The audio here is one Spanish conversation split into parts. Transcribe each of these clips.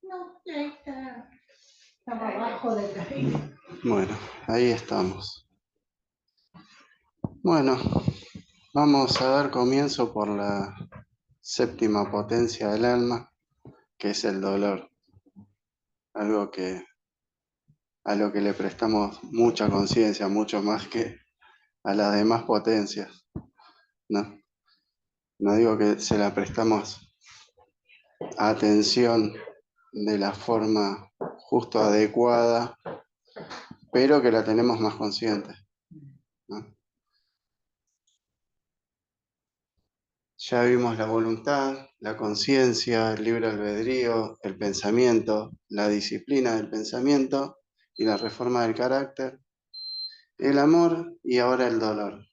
No, ahí está. Estaba abajo de ahí. Bueno, ahí estamos. Bueno, vamos a dar comienzo por la séptima potencia del alma, que es el dolor. Algo a lo que le prestamos mucha conciencia, mucho más que a las demás potencias. No digo que se la prestamos atención de la forma justo adecuada, pero que la tenemos más consciente, ¿no? Ya vimos la voluntad, la conciencia, el libre albedrío, el pensamiento, la disciplina del pensamiento y la reforma del carácter, el amor y ahora el dolor.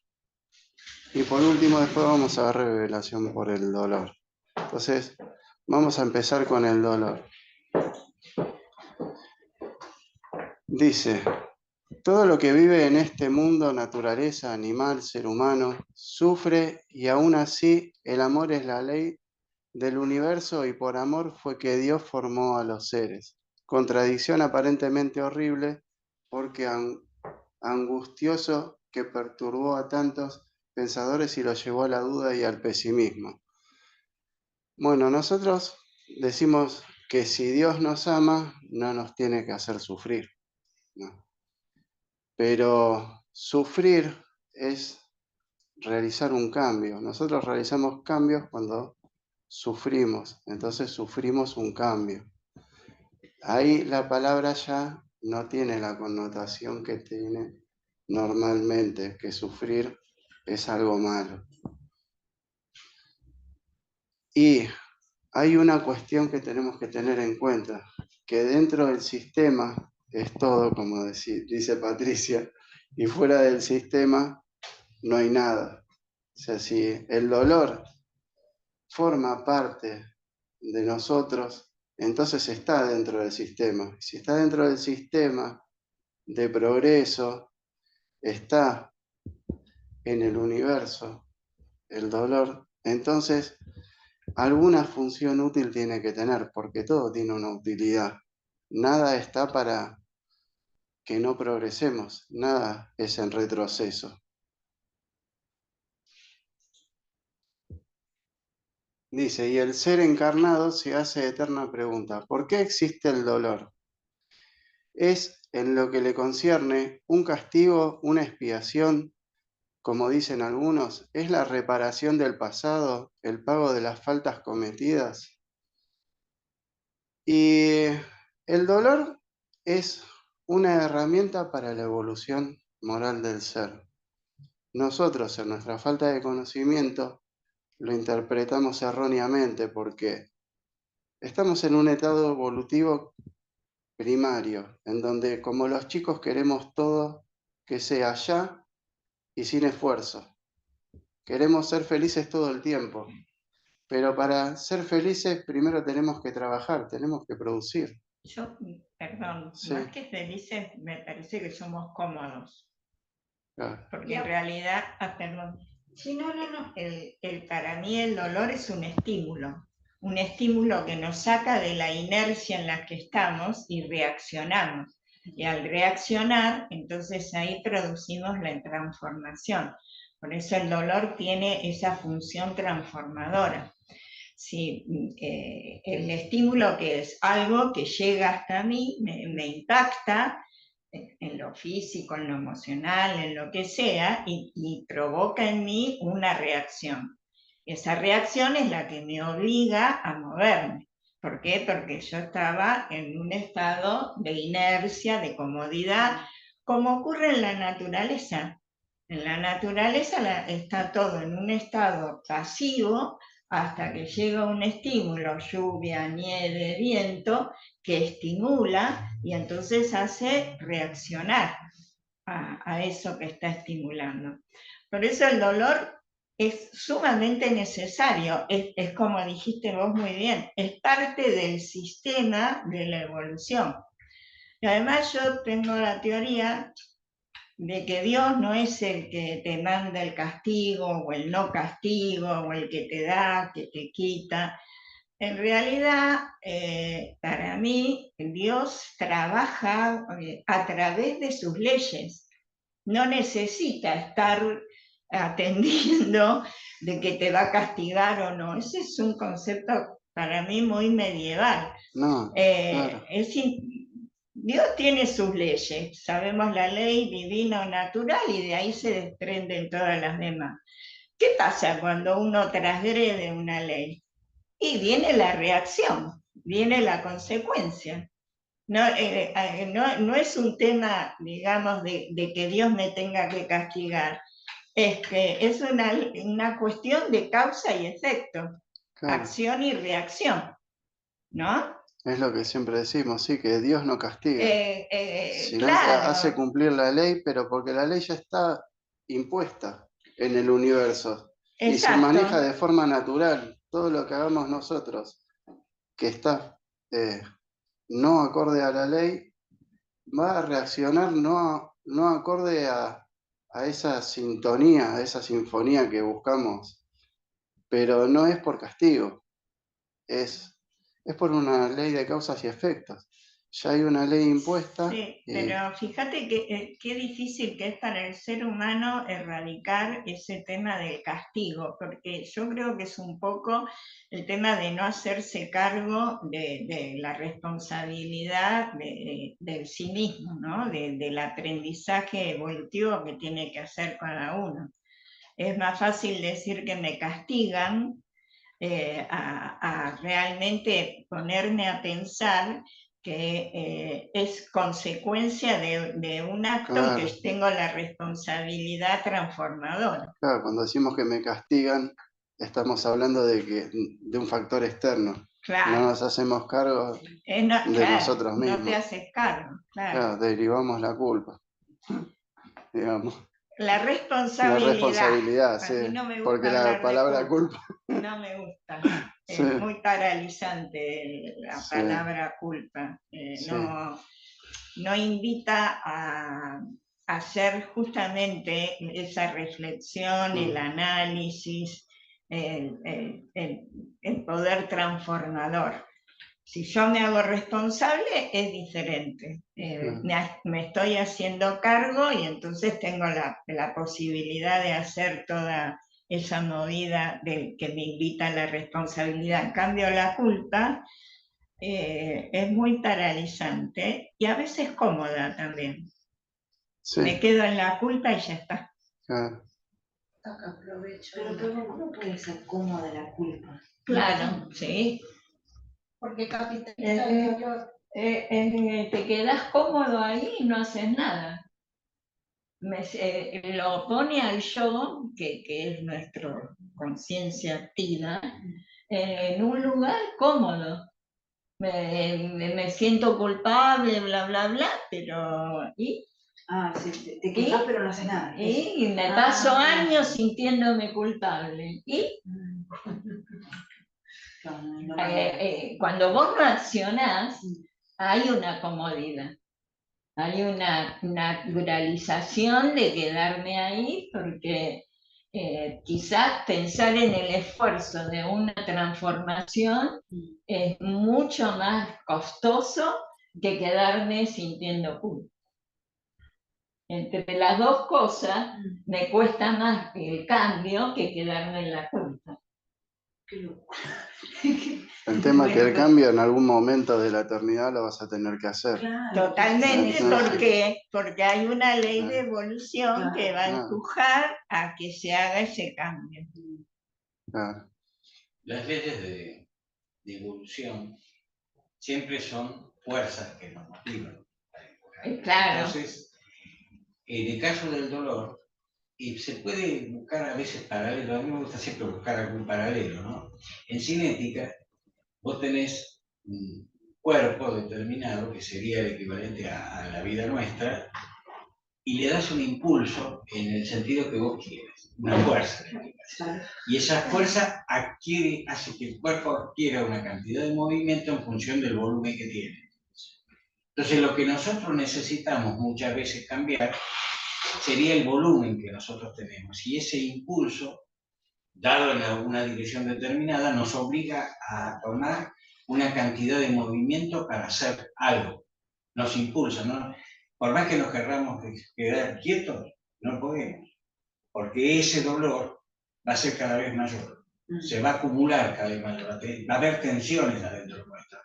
Y por último, después vamos a ver revelación por el dolor. Entonces, vamos a empezar con el dolor. Dice: todo lo que vive en este mundo, naturaleza, animal, ser humano, sufre, y aún así el amor es la ley del universo, y por amor fue que Dios formó a los seres. Contradicción aparentemente horrible, porque angustioso, que perturbó a tantos pensadores y los llevó a la duda y al pesimismo. Bueno, nosotros decimos que si Dios nos ama, no nos tiene que hacer sufrir, ¿no? Pero sufrir es realizar un cambio. Nosotros realizamos cambios cuando sufrimos, entonces sufrimos un cambio. Ahí la palabra ya no tiene la connotación que tiene normalmente, que sufrir es algo malo. Y hay una cuestión que tenemos que tener en cuenta, que dentro del sistema es todo, como dice Patricia, y fuera del sistema no hay nada. O sea, si el dolor forma parte de nosotros, entonces está dentro del sistema. Si está dentro del sistema de progreso, está en el universo, el dolor, entonces alguna función útil tiene que tener, porque todo tiene una utilidad. Nada está para que no progresemos, nada es en retroceso. Dice: y el ser encarnado se hace eterna pregunta: ¿por qué existe el dolor? Es, en lo que le concierne, un castigo, una expiación, como dicen algunos, es la reparación del pasado, el pago de las faltas cometidas. Y el dolor es una herramienta para la evolución moral del ser. Nosotros, en nuestra falta de conocimiento, lo interpretamos erróneamente porque estamos en un estado evolutivo primario, en donde, como los chicos, queremos todo que sea ya y sin esfuerzo. Queremos ser felices todo el tiempo, pero para ser felices primero tenemos que trabajar, tenemos que producir. Yo, perdón, Sí. más que felices, me parece que somos cómodos. Claro. Porque en realidad, perdón, sí, no. Para mí el dolor es un estímulo que nos saca de la inercia en la que estamos y reaccionamos. Y al reaccionar, entonces ahí producimos la transformación. Por eso el dolor tiene esa función transformadora. Sí, el estímulo, que es algo que llega hasta mí, me impacta, en lo físico, en lo emocional, en lo que sea, y provoca en mí una reacción. Esa reacción es la que me obliga a moverme. ¿Por qué? Porque yo estaba en un estado de inercia, de comodidad, como ocurre en la naturaleza. En la naturaleza está todo en un estado pasivo hasta que llega un estímulo, lluvia, nieve, viento, que estimula y entonces hace reaccionar a eso que está estimulando. Por eso el dolor es sumamente necesario, es como dijiste vos muy bien, es parte del sistema de la evolución. Y además yo tengo la teoría de que Dios no es el que te manda el castigo o el no castigo o el que te da, que te quita. En realidad, para mí, Dios trabaja a través de sus leyes. No necesita estar atendiendo de que te va a castigar o no. Ese es un concepto para mí muy medieval. No, claro. Dios tiene sus leyes, sabemos la ley divina o natural y de ahí se desprenden todas las demás. ¿Qué pasa cuando uno transgrede una ley? Y viene la reacción, viene la consecuencia. No es un tema, digamos, de que Dios me tenga que castigar, es que es una cuestión de causa y efecto, Claro. acción y reacción, ¿no? Es lo que siempre decimos, sí, que Dios no castiga, sino que hace Claro, cumplir la ley, pero porque la ley ya está impuesta en el universo y se maneja exacto. de forma natural. Todo lo que hagamos nosotros, que está no acorde a la ley, va a reaccionar no acorde a esa sintonía, a esa sinfonía que buscamos, pero no es por castigo, es, es por una ley de causas y efectos. Ya hay una ley impuesta Sí, y pero fíjate que qué difícil que es para el ser humano erradicar ese tema del castigo, porque yo creo que es un poco el tema de no hacerse cargo de la responsabilidad del sí mismo, ¿no? Del aprendizaje evolutivo que tiene que hacer cada uno. Es más fácil decir que me castigan a realmente ponerme a pensar que es consecuencia de un acto en que claro, tengo la responsabilidad transformadora. claro, cuando decimos que me castigan, estamos hablando de un factor externo. No Claro, nos hacemos cargo de claro, nosotros no te mismos. haces cargo, claro. Claro, derivamos la culpa, digamos. La La responsabilidad. responsabilidad, A sí, mí no me porque gusta la hablar de palabra culpa, culpa, no me gusta. sí, Es muy paralizante la sí, palabra culpa. sí, No invita a hacer justamente esa reflexión, el mm, análisis, el poder transformador. Si yo me hago responsable es diferente. mm, Me estoy haciendo cargo y entonces tengo la posibilidad de hacer toda esa movida que me invita a la responsabilidad. En cambio, la culpa es muy paralizante y a veces cómoda también. sí, Me quedo en la culpa y ya está. claro. Saca provecho. Pero ¿cómo puede ser cómoda la culpa? Claro, sí. Porque capitaliza Eh, el dolor. te quedas cómodo ahí y no haces nada. Lo pone al yo, que es nuestra conciencia activa, en un lugar cómodo. Me siento culpable, bla, bla, bla, pero ¿y? Ah, sí, te quejas pero no haces nada. Y me paso años sintiéndome culpable. Y cuando vos no accionás, hay una comodidad. Hay una naturalización de quedarme ahí porque quizás pensar en el esfuerzo de una transformación es mucho más costoso que quedarme sintiendo culpa. Entre las dos cosas me cuesta más el cambio que quedarme en la culpa. Qué locura. El tema es que el Bueno, cambio en algún momento de la eternidad lo vas a tener que hacer. Claro, totalmente, Entonces- porque hay una ley de evolución que va a Claro. empujar a que se haga ese cambio. Claro. Las leyes de evolución siempre son fuerzas que nos motivan. Claro. Entonces, en el caso del dolor, se puede buscar a veces paralelo, a mí me gusta siempre buscar algún paralelo, ¿no? En cinética, vos tenés un cuerpo determinado, que sería el equivalente a la vida nuestra, y le das un impulso en el sentido que vos quieres, una fuerza. Y esa fuerza hace que el cuerpo adquiera una cantidad de movimiento en función del volumen que tiene. Entonces, lo que nosotros necesitamos muchas veces cambiar sería el volumen que nosotros tenemos. Y ese impulso, dado en alguna dirección determinada, nos obliga a tomar una cantidad de movimiento para hacer algo. Nos impulsa, ¿no? Por más que nos querramos quedar quietos, no podemos. Porque ese dolor va a ser cada vez mayor. Se va a acumular cada vez mayor. Va a haber tensiones adentro nuestro.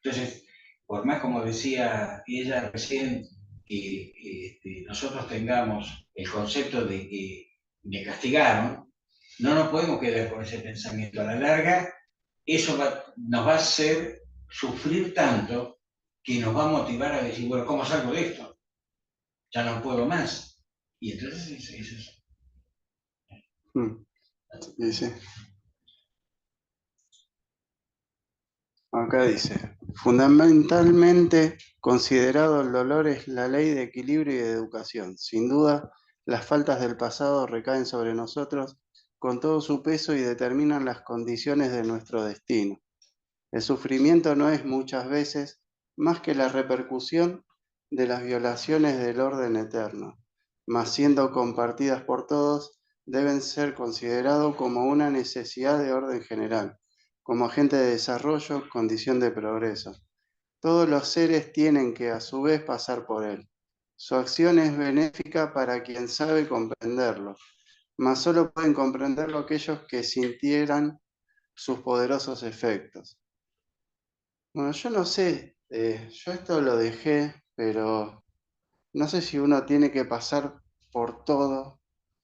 Entonces, por más, como decía ella recién, que nosotros tengamos el concepto de que me castigaron, no nos podemos quedar con ese pensamiento. A la larga, eso nos va a hacer sufrir tanto que nos va a motivar a decir, bueno, ¿cómo salgo de esto? Ya no puedo más. Y entonces es eso. Sí, sí. Acá dice, fundamentalmente considerado el dolor es la ley de equilibrio y de educación. Sin duda, las faltas del pasado recaen sobre nosotros con todo su peso y determinan las condiciones de nuestro destino. El sufrimiento no es muchas veces más que la repercusión de las violaciones del orden eterno, mas siendo compartidas por todos, deben ser considerados como una necesidad de orden general, como agente de desarrollo, condición de progreso. Todos los seres tienen que a su vez pasar por él. Su acción es benéfica para quien sabe comprenderlo, mas solo pueden comprenderlo aquellos que sintieran sus poderosos efectos. Bueno, yo no sé, yo esto lo dejé, pero no sé si uno tiene que pasar por todo,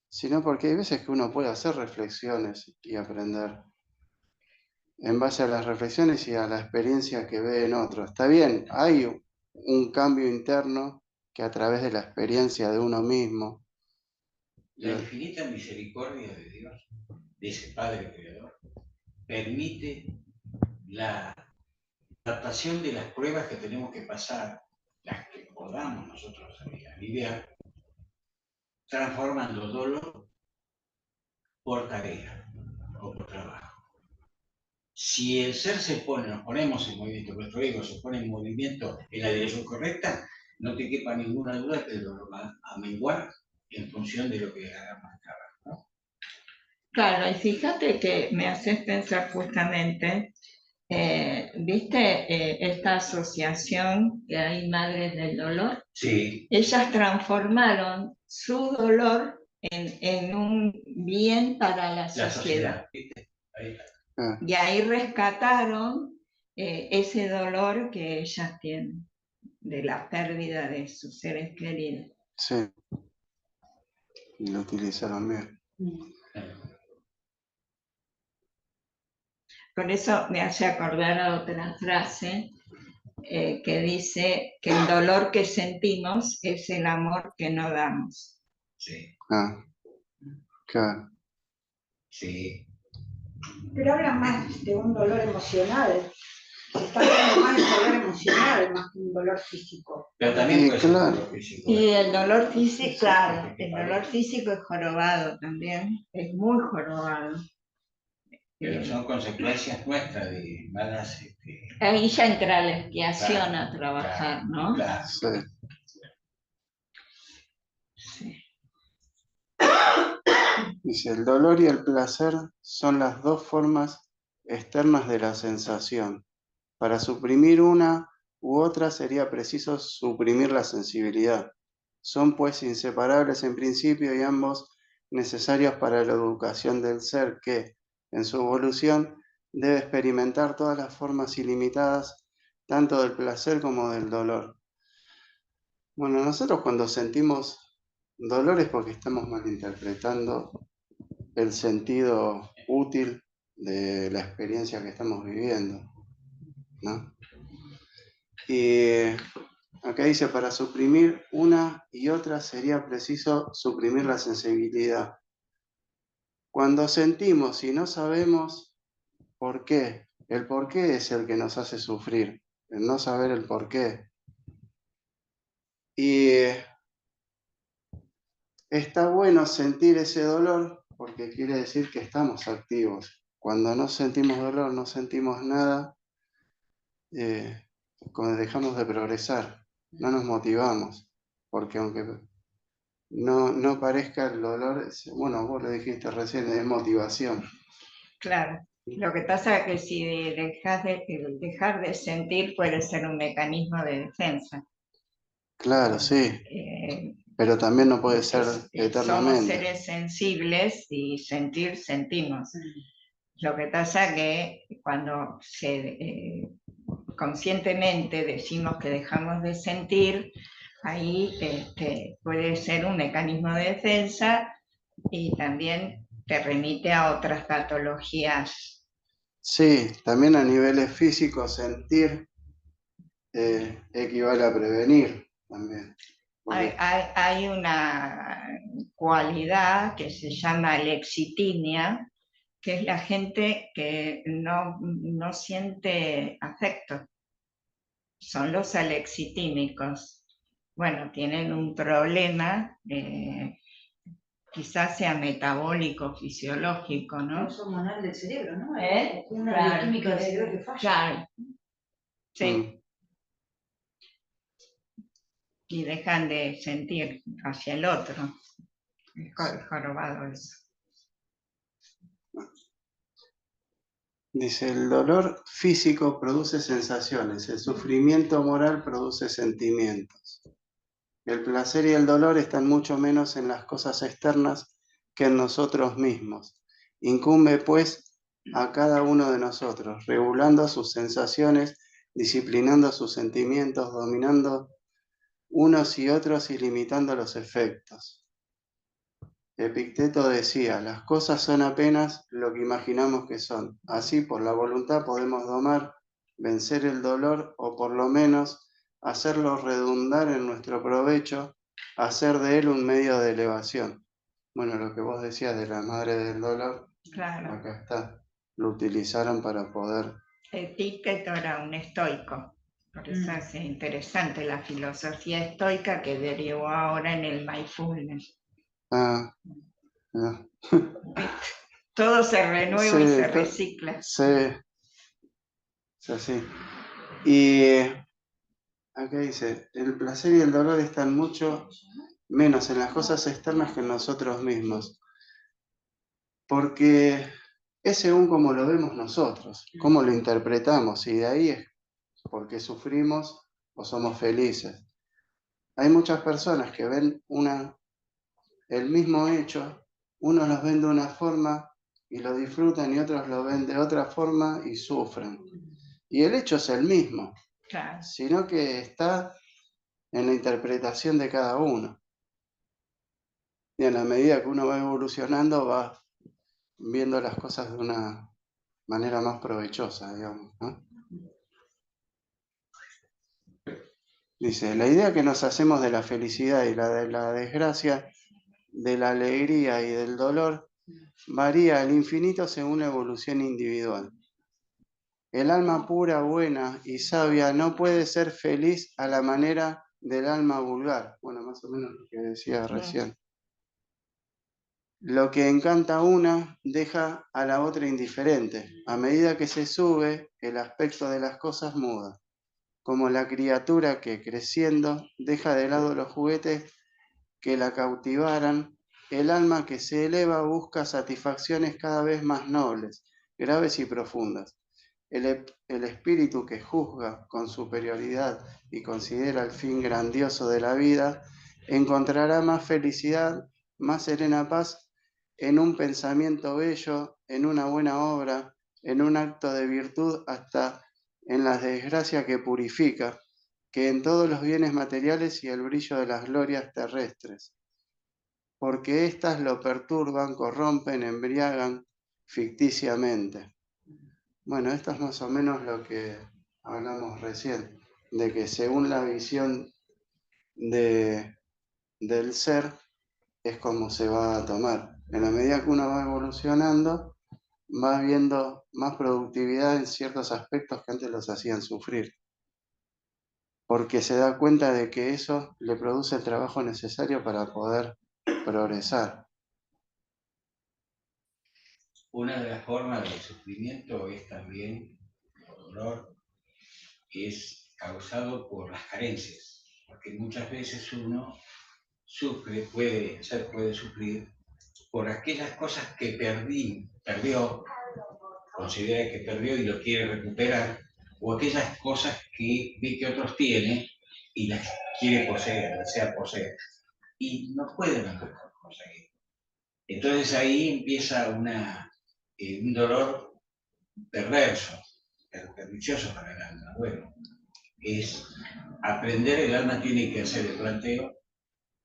sino porque hay veces que uno puede hacer reflexiones y aprender en base a las reflexiones y a la experiencia que ve en otros. Está bien, hay un cambio interno que a través de la experiencia de uno mismo. La infinita misericordia de Dios, de ese Padre Creador, permite la adaptación de las pruebas que tenemos que pasar, las que podamos nosotros aliviar, transformando dolor por tarea o por trabajo. Si el ser nos ponemos en movimiento, nuestro ego se pone en movimiento en la dirección correcta, no te quepa ninguna duda que el dolor va a menguar en función de lo que hagamos acá. ¿No? Claro, y fíjate que me haces pensar justamente, ¿viste esta asociación que hay Madres del Dolor? Sí. Ellas transformaron su dolor en un bien para la sociedad. ¿Viste? Ahí está. Y ahí rescataron ese dolor que ellas tienen de la pérdida de sus seres queridos. Sí, y lo utilizaron bien. Por eso me hace acordar a otra frase que dice que el dolor que sentimos es el amor que no damos. Sí. Claro. Sí. Pero habla más de un dolor emocional. Se está hablando más de dolor emocional más que un dolor físico. Pero también puede ser claro. dolor físico. Y el dolor físico, claro, el dolor físico es jorobado también, es muy jorobado. Pero son consecuencias nuestras de malas... Ahí ya entra la expiación Claro, a trabajar, claro, ¿no? Claro. Sí. Sí. Dice, el dolor y el placer son las dos formas externas de la sensación. Para suprimir una u otra sería preciso suprimir la sensibilidad. Son pues inseparables en principio y ambos necesarios para la educación del ser que, en su evolución, debe experimentar todas las formas ilimitadas, tanto del placer como del dolor. Bueno, nosotros cuando sentimos dolor es porque estamos malinterpretando el sentido útil de la experiencia que estamos viviendo, ¿no? Y acá dice, para suprimir una y otra sería preciso suprimir la sensibilidad. Cuando sentimos y no sabemos por qué, el por qué es el que nos hace sufrir, el no saber el por qué. Y está bueno sentir ese dolor porque quiere decir que estamos activos. Cuando no sentimos dolor, no sentimos nada, cuando dejamos de progresar, no nos motivamos, porque aunque no parezca el dolor, bueno, vos lo dijiste recién, es motivación. Claro. Lo que pasa es que si el dejar de sentir puede ser un mecanismo de defensa. Claro, sí, Eh, pero también no puede ser somos eternamente. seres sensibles y sentimos. Lo que pasa que cuando conscientemente decimos que dejamos de sentir, ahí puede ser un mecanismo de defensa y también te remite a otras patologías. Sí, también a niveles físicos sentir equivale a prevenir también. Porque, Hay una cualidad que se llama lexitimia, que es la gente que no siente afecto. Son los alexitímicos. Bueno, tienen un problema, quizás sea metabólico, fisiológico, ¿no? Uso hormonal del cerebro, ¿no? Una Claro, bioquímica del cerebro que falla. Claro. Sí. Y dejan de sentir hacia el otro. Es jorobado eso. dice, el dolor físico produce sensaciones, el sufrimiento moral produce sentimientos. El placer y el dolor están mucho menos en las cosas externas que en nosotros mismos. Incumbe, pues, a cada uno de nosotros, regulando sus sensaciones, disciplinando sus sentimientos, dominando unos y otros y limitando los efectos. Epicteto decía, las cosas son apenas lo que imaginamos que son. Así, por la voluntad podemos domar, vencer el dolor o por lo menos hacerlo redundar en nuestro provecho, hacer de él un medio de elevación. Bueno, lo que vos decías de la madre del dolor, Claro. acá está. Lo utilizaron para poder... Epicteto era un estoico. Por eso es interesante la filosofía estoica que derivó ahora en el mindfulness. Ah, no. Todo se renueva y se recicla. Sí, es así. Y acá dice, el placer y el dolor están mucho menos en las cosas externas que en nosotros mismos. Porque es según cómo lo vemos nosotros, cómo lo interpretamos, y de ahí es porque sufrimos o somos felices. Hay muchas personas que ven el mismo hecho, unos los ven de una forma y lo disfrutan y otros lo ven de otra forma y sufren. Y el hecho es el mismo, Claro. sino que está en la interpretación de cada uno. Y en la medida que uno va evolucionando, va viendo las cosas de una manera más provechosa, digamos, ¿no? Dice, la idea que nos hacemos de la felicidad y la de la desgracia, de la alegría y del dolor, varía al infinito según la evolución individual. El alma pura, buena y sabia no puede ser feliz a la manera del alma vulgar. Bueno, más o menos lo que decía recién. Lo que encanta a una deja a la otra indiferente. A medida que se sube, el aspecto de las cosas muda. Como la criatura que, creciendo, deja de lado los juguetes que la cautivaran, el alma que se eleva busca satisfacciones cada vez más nobles, graves y profundas. El espíritu que juzga con superioridad y considera el fin grandioso de la vida, encontrará más felicidad, más serena paz en un pensamiento bello, en una buena obra, en un acto de virtud hasta en la desgracia que purifica, que en todos los bienes materiales y el brillo de las glorias terrestres, porque éstas lo perturban, corrompen, embriagan ficticiamente. Bueno, esto es más o menos lo que hablamos recién, de que según la visión del ser, es como se va a tomar. En la medida que uno va evolucionando, va viendo más productividad en ciertos aspectos que antes los hacían sufrir, porque se da cuenta de que eso le produce el trabajo necesario para poder progresar. Una de las formas del sufrimiento es también, el dolor, es causado por las carencias, porque muchas veces uno sufre, puede sufrir por aquellas cosas que perdió, considera que perdió y lo quiere recuperar, o aquellas cosas que ve que otros tienen y las quiere poseer, desea poseer, y no pueden conseguir. Entonces ahí empieza un dolor perverso, pernicioso para el alma. Bueno, es aprender, el alma tiene que hacer el planteo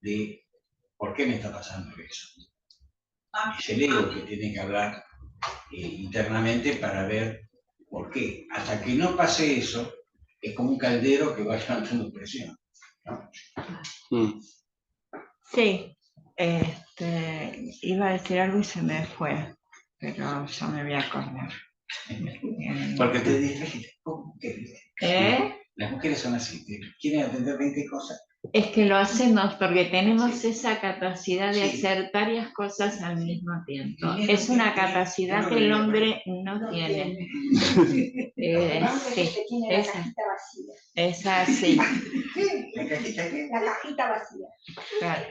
de por qué me está pasando eso. Es el ego que tiene que hablar internamente para ver por qué. Hasta que no pase eso, es como un caldero que va levantando presión, ¿no? Sí, iba a decir algo y se me fue, pero ya me voy a acordar. Porque te distraes, ¿cómo que? Las mujeres son así, quieren atender 20 cosas. Es que lo hacemos porque tenemos Sí. esa capacidad de Sí. hacer varias cosas al mismo tiempo. Sí. Es una capacidad que el hombre no tiene. Sí, Tiene la cajita vacía. es así. ¿La cajita qué? La cajita vacía. Claro.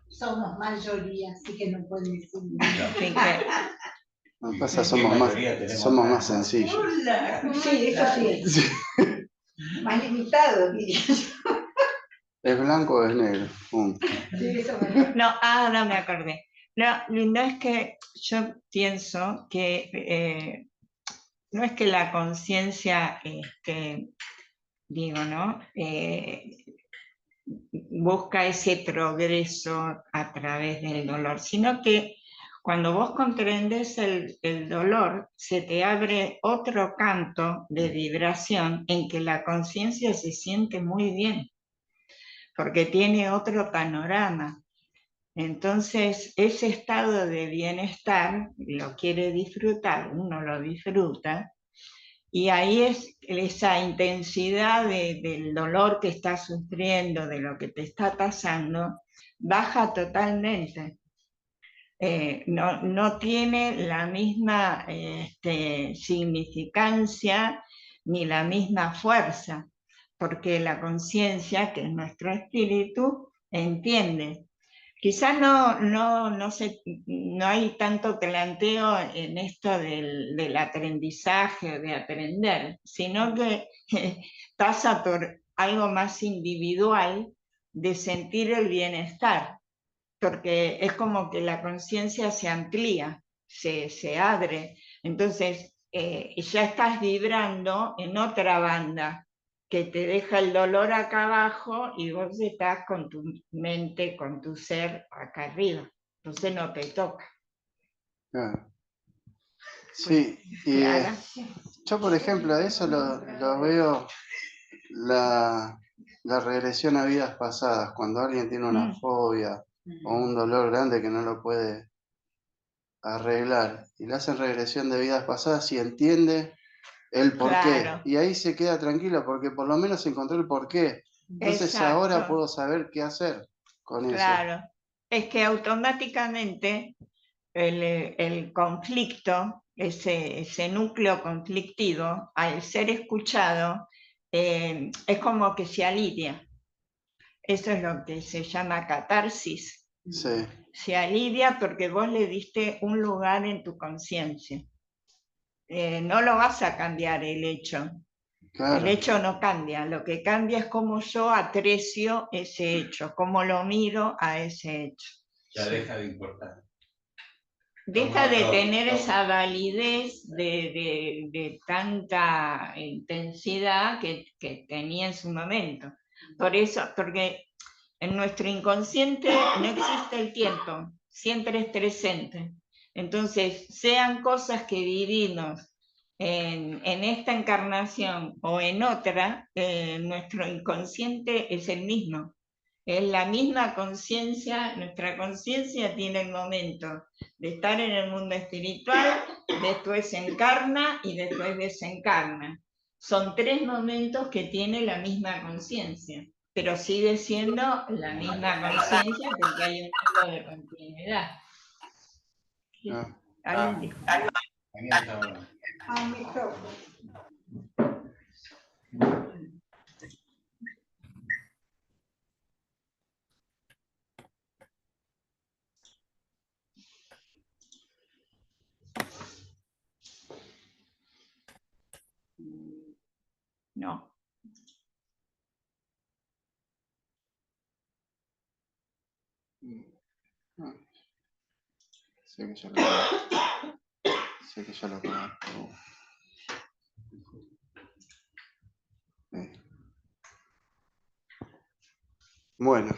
Somos mayoría, así que no pueden decir Así Lo que pasa, somos más sencillos. Sí, eso sí. Más limitado, diría yo. ¿Es blanco o es negro? Sí, eso me... No, no me acordé. No, no es que yo pienso que no es que la conciencia, digo, ¿no? Busca ese progreso a través del dolor, sino que cuando vos comprendes el dolor, se te abre otro canto de vibración en que la conciencia se siente muy bien, porque tiene otro panorama. Entonces, ese estado de bienestar lo quiere disfrutar, uno lo disfruta, y ahí es esa intensidad del dolor que estás sufriendo, de lo que te está pasando, baja totalmente. No tiene la misma significancia ni la misma fuerza, porque la conciencia, que es nuestro espíritu, entiende. Quizás no hay tanto planteo en esto del aprendizaje, de aprender, sino que pasa por algo más individual de sentir el bienestar, porque es como que la conciencia se amplía, se abre, entonces ya estás vibrando en otra banda, que te deja el dolor acá abajo y vos estás con tu mente, con tu ser acá arriba. Entonces no te toca. Claro. Sí, y yo por ejemplo eso lo veo la regresión a vidas pasadas, cuando alguien tiene una fobia o un dolor grande que no lo puede arreglar y le hacen regresión de vidas pasadas y entiende el por qué. Claro. Y ahí se queda tranquilo porque por lo menos encontró el por qué. Entonces Exacto. ahora puedo saber qué hacer con eso. Claro, es que automáticamente el conflicto, ese núcleo conflictivo, al ser escuchado, es como que se alivia. Eso es lo que se llama catarsis. Sí. Se alivia porque vos le diste un lugar en tu conciencia. No lo vas a cambiar el hecho. Claro. El hecho no cambia, lo que cambia es cómo yo aprecio ese hecho, cómo lo miro a ese hecho. Ya deja de importar. deja de tener esa validez de tanta intensidad que tenía en su momento. Por eso, porque en nuestro inconsciente no existe el tiempo, siempre es presente. Entonces, sean cosas que vivimos en esta encarnación o en otra, nuestro inconsciente es el mismo. Es la misma conciencia, nuestra conciencia tiene el momento de estar en el mundo espiritual, después se encarna y después desencarna. Son 3 momentos que tiene la misma conciencia, pero sigue siendo la misma conciencia porque hay un mundo de continuidad. ¿Alguien dijo? Al micrófono. No. Sé que ya lo conozco. Bueno,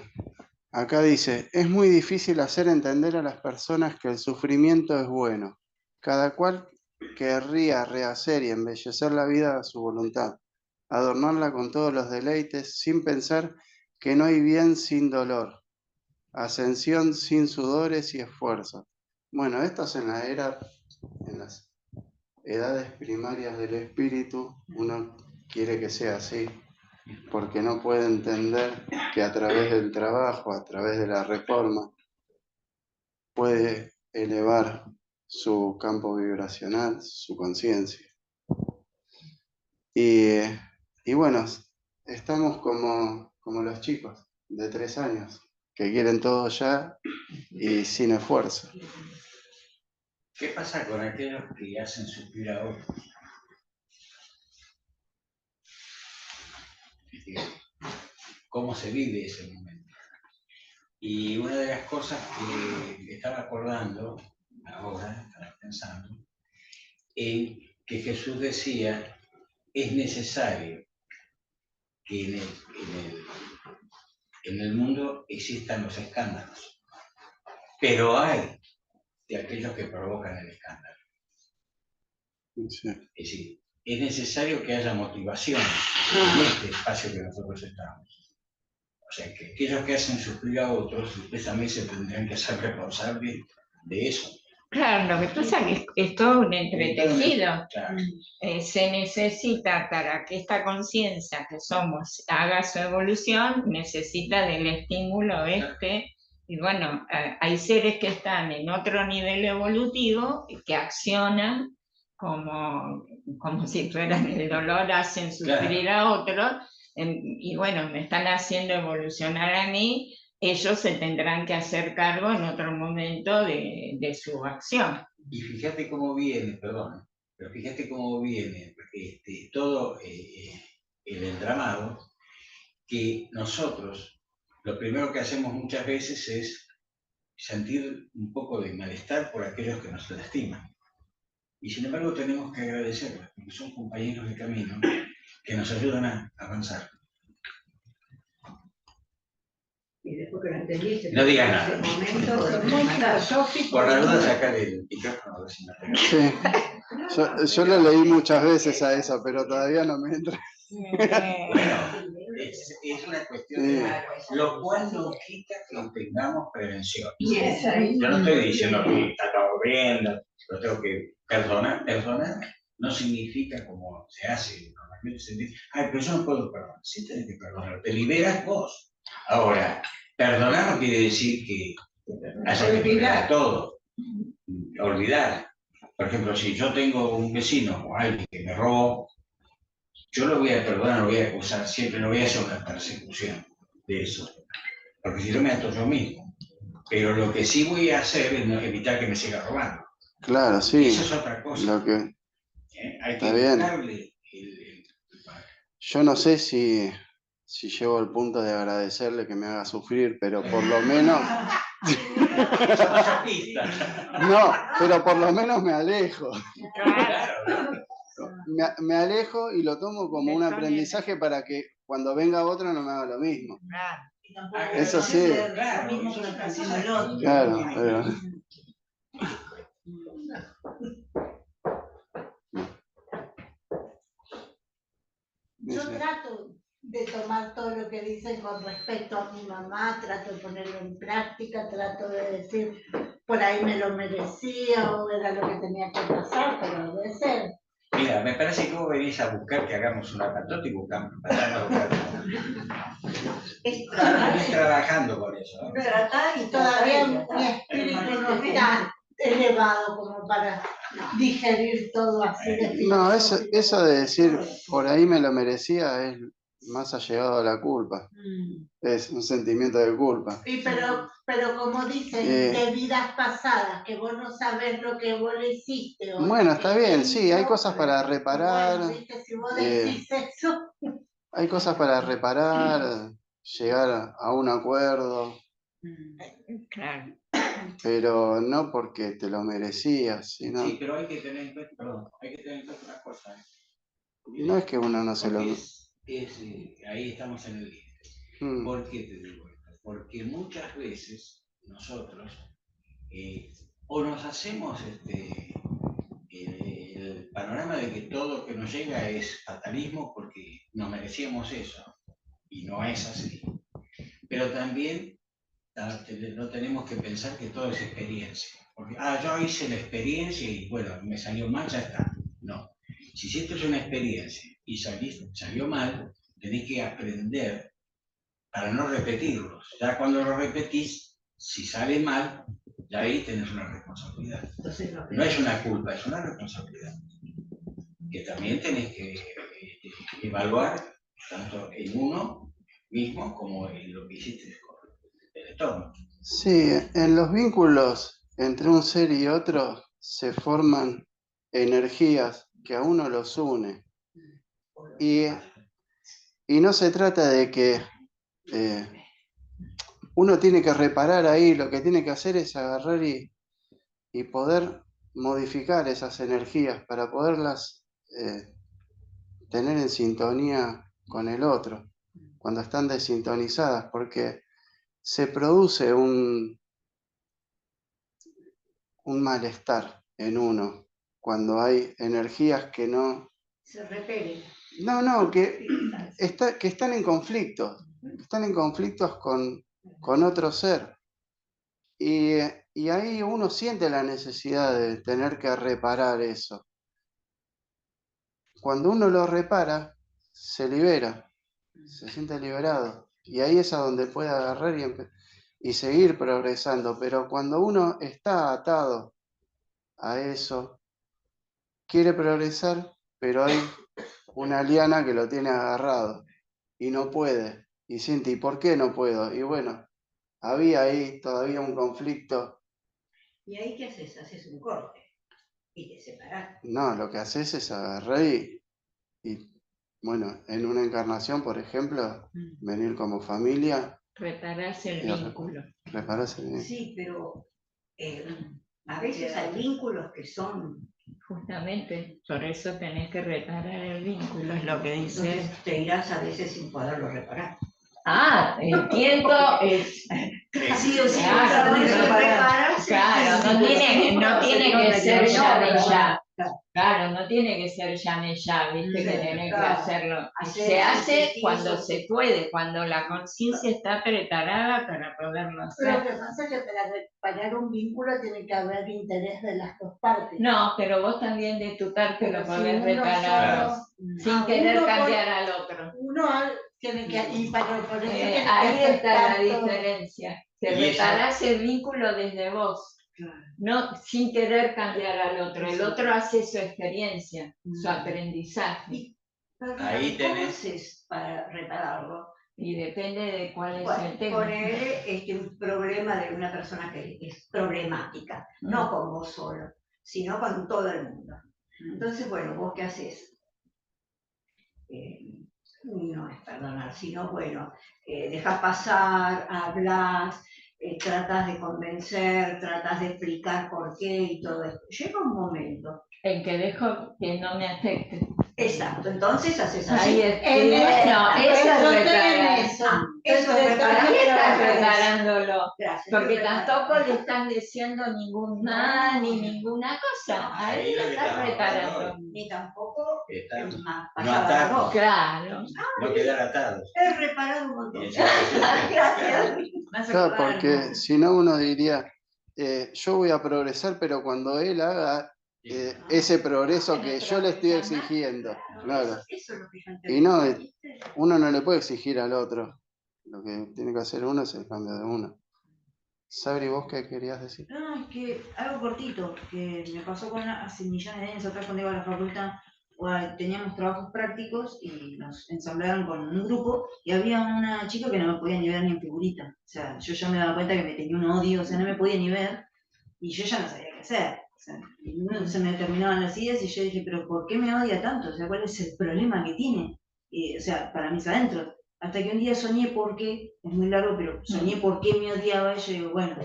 acá dice, es muy difícil hacer entender a las personas que el sufrimiento es bueno. Cada cual querría rehacer y embellecer la vida a su voluntad, adornarla con todos los deleites, sin pensar que no hay bien sin dolor, ascensión sin sudores y esfuerzos. Bueno, esto es en las edades primarias del espíritu, uno quiere que sea así, porque no puede entender que a través del trabajo, a través de la reforma, puede elevar su campo vibracional, su conciencia. Y bueno, estamos como los chicos de 3 años, que quieren todo ya y sin esfuerzo. ¿Qué pasa con aquellos que hacen sufrir a otros? ¿Cómo se vive ese momento? Y una de las cosas que estaba acordando, ahora estaba pensando, en que Jesús decía, es necesario que en el mundo existan los escándalos, pero hay de aquellos que provocan el escándalo. Sí. Es decir, es necesario que haya motivación en este espacio que nosotros estamos. O sea, que aquellos que hacen sufrir a otros, ustedes también se tendrían que ser responsables de eso. Claro, lo que pasa es que es todo un entretejido. Claro. Se necesita para que esta conciencia que somos haga su evolución, necesita del estímulo este. Y bueno, hay seres que están en otro nivel evolutivo y que accionan como si fueran el dolor, hacen sufrir a otros. Y bueno, me están haciendo evolucionar a mí. Ellos se tendrán que hacer cargo en otro momento de su acción. Y fíjate cómo viene, perdón, pero fíjate cómo viene todo el entramado, que nosotros lo primero que hacemos muchas veces es sentir un poco de malestar por aquellos que nos lastiman. Y sin embargo tenemos que agradecerles, porque son compañeros de camino que nos ayudan a avanzar. Y después que lo entendiste, no digas nada. en ese momento, Muy filosófico. Por la duda sacar el micrófono a ver si me pega. Sí, yo lo leí muchas veces a eso, pero todavía no me entra. Bueno, es una cuestión de... Lo cual no quita que tengamos prevención. Yo no estoy diciendo que está todo bien, lo tengo que perdonar. Perdonar no significa como se hace normalmente, se dice, ay, pero yo no puedo perdonar. Sí tenés que perdonar, te liberas vos. Ahora, perdonar no quiere decir que haya que olvidar todo. Olvidar. Por ejemplo, si yo tengo un vecino o alguien que me robó, yo lo voy a perdonar, lo voy a acusar, siempre no voy a hacer una persecución de eso. Porque si no me ato yo mismo. Pero lo que sí voy a hacer es evitar que me siga robando. Claro, sí. Eso es otra cosa. Hay que buscarle Yo no sé si llego al punto de agradecerle que me haga sufrir, pero por lo menos Sos masoquista. No, pero por lo menos me alejo. Claro. Me alejo y lo tomo como un aprendizaje para que cuando venga otro no me haga lo mismo. Claro. Y tampoco Eso sí. hacer Claro, lo mismo que eso lo es está una haciendo cosa el otro. Claro, pero... Yo trato de tomar todo lo que dicen con respecto a mi mamá, trato de ponerlo en práctica, trato de decir, por ahí me lo merecía o era lo que tenía que pasar, pero debe ser. Mira, me parece que vos venís a buscar que hagamos una patota y buscamos. Estás trabajando con eso, ¿no? Y todavía mi espíritu no está elevado como para digerir todo así de No, filosófico. eso de decir por ahí me lo merecía es más allegado a la culpa. Es un sentimiento de culpa. Pero como dicen, de vidas pasadas, que vos no sabés lo que vos le hiciste. O Bueno, lo está que bien, él sí, hay hizo. cosas para reparar. Bueno, ¿viste? Si vos decís eso. Hay cosas para reparar, llegar a un acuerdo, Claro. pero no porque te lo merecías, sino... Sí, pero hay que tener en cuenta, perdón, hay que tener en cuenta una cosa. No es que uno no se lo... Ahí estamos en el límite. ¿Por qué te digo esto? Porque muchas veces nosotros o nos hacemos el panorama de que todo lo que nos llega es fatalismo porque nos merecíamos eso, y no es así. Pero también no tenemos que pensar que todo es experiencia. Porque, yo hice la experiencia y bueno, me salió mal, ya está. No. Si hiciste una experiencia y salió mal, tenés que aprender para no repetirlos. Ya cuando lo repetís, si sale mal, ya ahí tenés una responsabilidad. Entonces, No es una culpa, es una responsabilidad. Que también tenés que evaluar tanto en uno mismo como en lo que hiciste con el entorno. Sí, en los vínculos entre un ser y otro se forman energías que a uno los une. Y no se trata de que uno tiene que reparar ahí, lo que tiene que hacer es agarrar y poder modificar esas energías para poderlas tener en sintonía con el otro, cuando están desintonizadas, porque se produce un malestar en uno cuando hay energías que no... se repelen. No, que están en conflictos, con otro ser. Y ahí uno siente la necesidad de tener que reparar eso. Cuando uno lo repara, se libera, se siente liberado. Y ahí es a donde puede agarrar y seguir progresando. Pero cuando uno está atado a eso, quiere progresar, pero hay una liana que lo tiene agarrado y no puede. Y siente, ¿y por qué no puedo? Y bueno, había ahí todavía un conflicto. ¿Y ahí qué haces? Haces un corte y te separás. No, lo que haces es agarrar y bueno, en una encarnación, por ejemplo, venir como familia. Repararse el y vínculo. repararse el vínculo. Sí, pero a veces hay vínculos que son... Justamente, por eso tenés que reparar el vínculo, es lo que dice. Entonces te irás a veces sin poderlo reparar. Entiendo. Sí o sí, Claro, no lo reparas. Claro, no tiene que ser ya de ya. Claro, no tiene que ser ya de ya, viste, que tenés que hacerlo. Se hace cuando se puede, cuando la conciencia está preparada para poderlo Lo hacer. que pasa es que para reparar un vínculo tiene que haber interés de las dos partes. No, pero vos también de tu parte lo Pero si podés uno reparar solo- sin querer cambiar al otro. Uno tiene que... Y para por eso tiene que Ahí está la aceptar todo. diferencia. Que Y eso- reparás el vínculo desde vos. No sin querer cambiar al otro. El otro hace su experiencia, su aprendizaje. Ahí ¿Cómo tenés- haces para repararlo? Y depende de cuál es Bueno, el tema. poner un problema de una persona que es problemática, no con vos solo, sino con todo el mundo. Entonces, bueno, ¿vos qué haces? No es perdonar, sino, bueno, dejas pasar, hablas, tratas de convencer, tratas de explicar por qué y todo esto. Llega un momento. En que dejo que no me afecte. Exacto, entonces haces así. Ahí es. No, eso es reparar. Eso es reparar. Estás reparándolo. Gracias. Porque tampoco le están diciendo ningún mal ni ninguna cosa. Ahí lo estás reparando. Ni tampoco No pasar atarnos, Claro. no quedar atados. He reparado un montón. Y Gracias. Me hace Claro, acordar porque algo. si no uno diría, yo voy a progresar, pero cuando él haga ese progreso que yo le estoy exigiendo. Claro. Eso es lo que yo Y no, uno no le puede exigir al otro. Lo que tiene que hacer uno es el cambio de uno. Sabri, ¿vos qué querías decir? No, es que algo cortito, que me pasó hace millones de años atrás cuando iba a la facultad, teníamos trabajos prácticos y nos ensamblaron con un grupo y había una chica que no me podía ni ver ni en figurita. O sea, yo ya me daba cuenta que me tenía un odio, o sea, no me podía ni ver y yo ya no sabía qué hacer. O sea, se me terminaban las ideas y yo dije, pero ¿por qué me odia tanto? O sea, ¿cuál es el problema que tiene? O sea, para mis adentros. Hasta que un día soñé por qué, es muy largo, pero soñé por qué me odiaba y yo digo, bueno,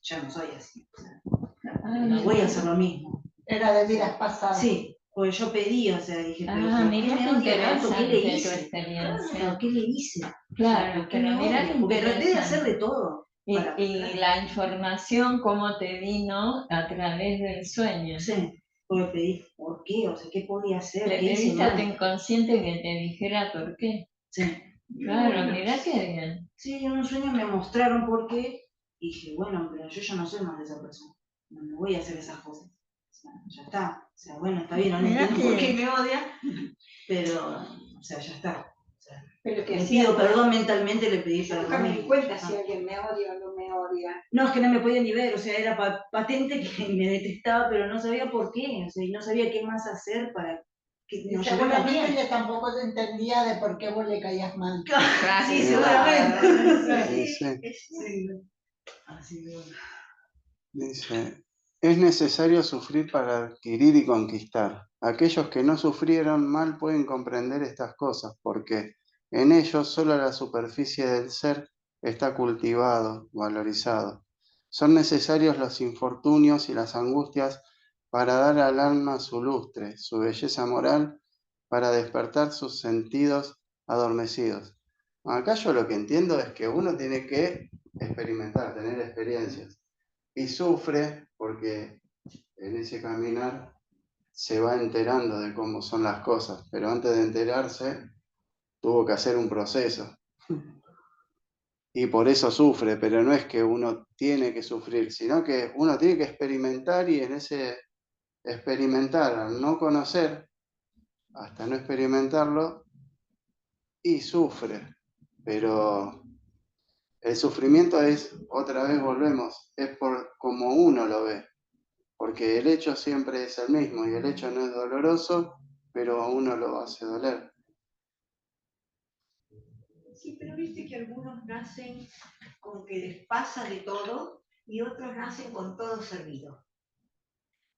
ya no soy así. O sea, no voy a hacer lo mismo. Era de vidas pasadas. Sí, porque yo pedí, o sea, dije, pero ¿por qué Mira me qué odia tanto? ¿Qué le interesante tu hice? experiencia. Claro, ¿qué le hice? Claro, ¿Por qué pero me mira odia? qué Porque traté de interesante. hacer de todo. Y la información, cómo te vino a través del sueño. Sí, porque pedí, ¿por qué? O sea, ¿qué podía hacer? Le ¿Qué hice pediste a tu mal? inconsciente que te dijera por qué. Sí. Claro, Bueno, mirá qué bien. sí, en un sueño me mostraron por qué y dije, bueno, pero yo ya no soy más de esa persona. No voy a hacer esas cosas. O sea, ya está. O sea, bueno, está bien, no Mirá entiendo que- por qué me odia, pero, o sea, ya está. O sea, Pero que le sí, pido perdón mentalmente, le pedí yo perdón. nunca me di cuenta si Ah. alguien me odia o no me odia. No, es que no me podía ni ver, o sea, era patente que me detestaba, pero no sabía por qué, o sea, y no sabía qué más hacer para que Y nos llevemos seguramente bien. ella tampoco te entendía de por qué vos le caías mal. Sí, Claro. seguramente. Sí. Así que bueno. Dice, es necesario sufrir para adquirir y conquistar. Aquellos que no sufrieron mal pueden comprender estas cosas, porque en ellos solo la superficie del ser está cultivado, valorizado. Son necesarios los infortunios y las angustias para dar al alma su lustre, su belleza moral, para despertar sus sentidos adormecidos. Acá yo lo que entiendo es que uno tiene que experimentar, tener experiencias. Y sufre porque en ese caminar se va enterando de cómo son las cosas, pero antes de enterarse tuvo que hacer un proceso. Y por eso sufre, pero no es que uno tiene que sufrir, sino que uno tiene que experimentar y en ese experimentar, al no conocer, hasta no experimentarlo, y sufre. Pero el sufrimiento es, otra vez volvemos, es por como uno lo ve. Porque el hecho siempre es el mismo y el hecho no es doloroso, pero a uno lo hace doler. Sí, pero viste que algunos nacen con que les pasa de todo y otros nacen con todo servido.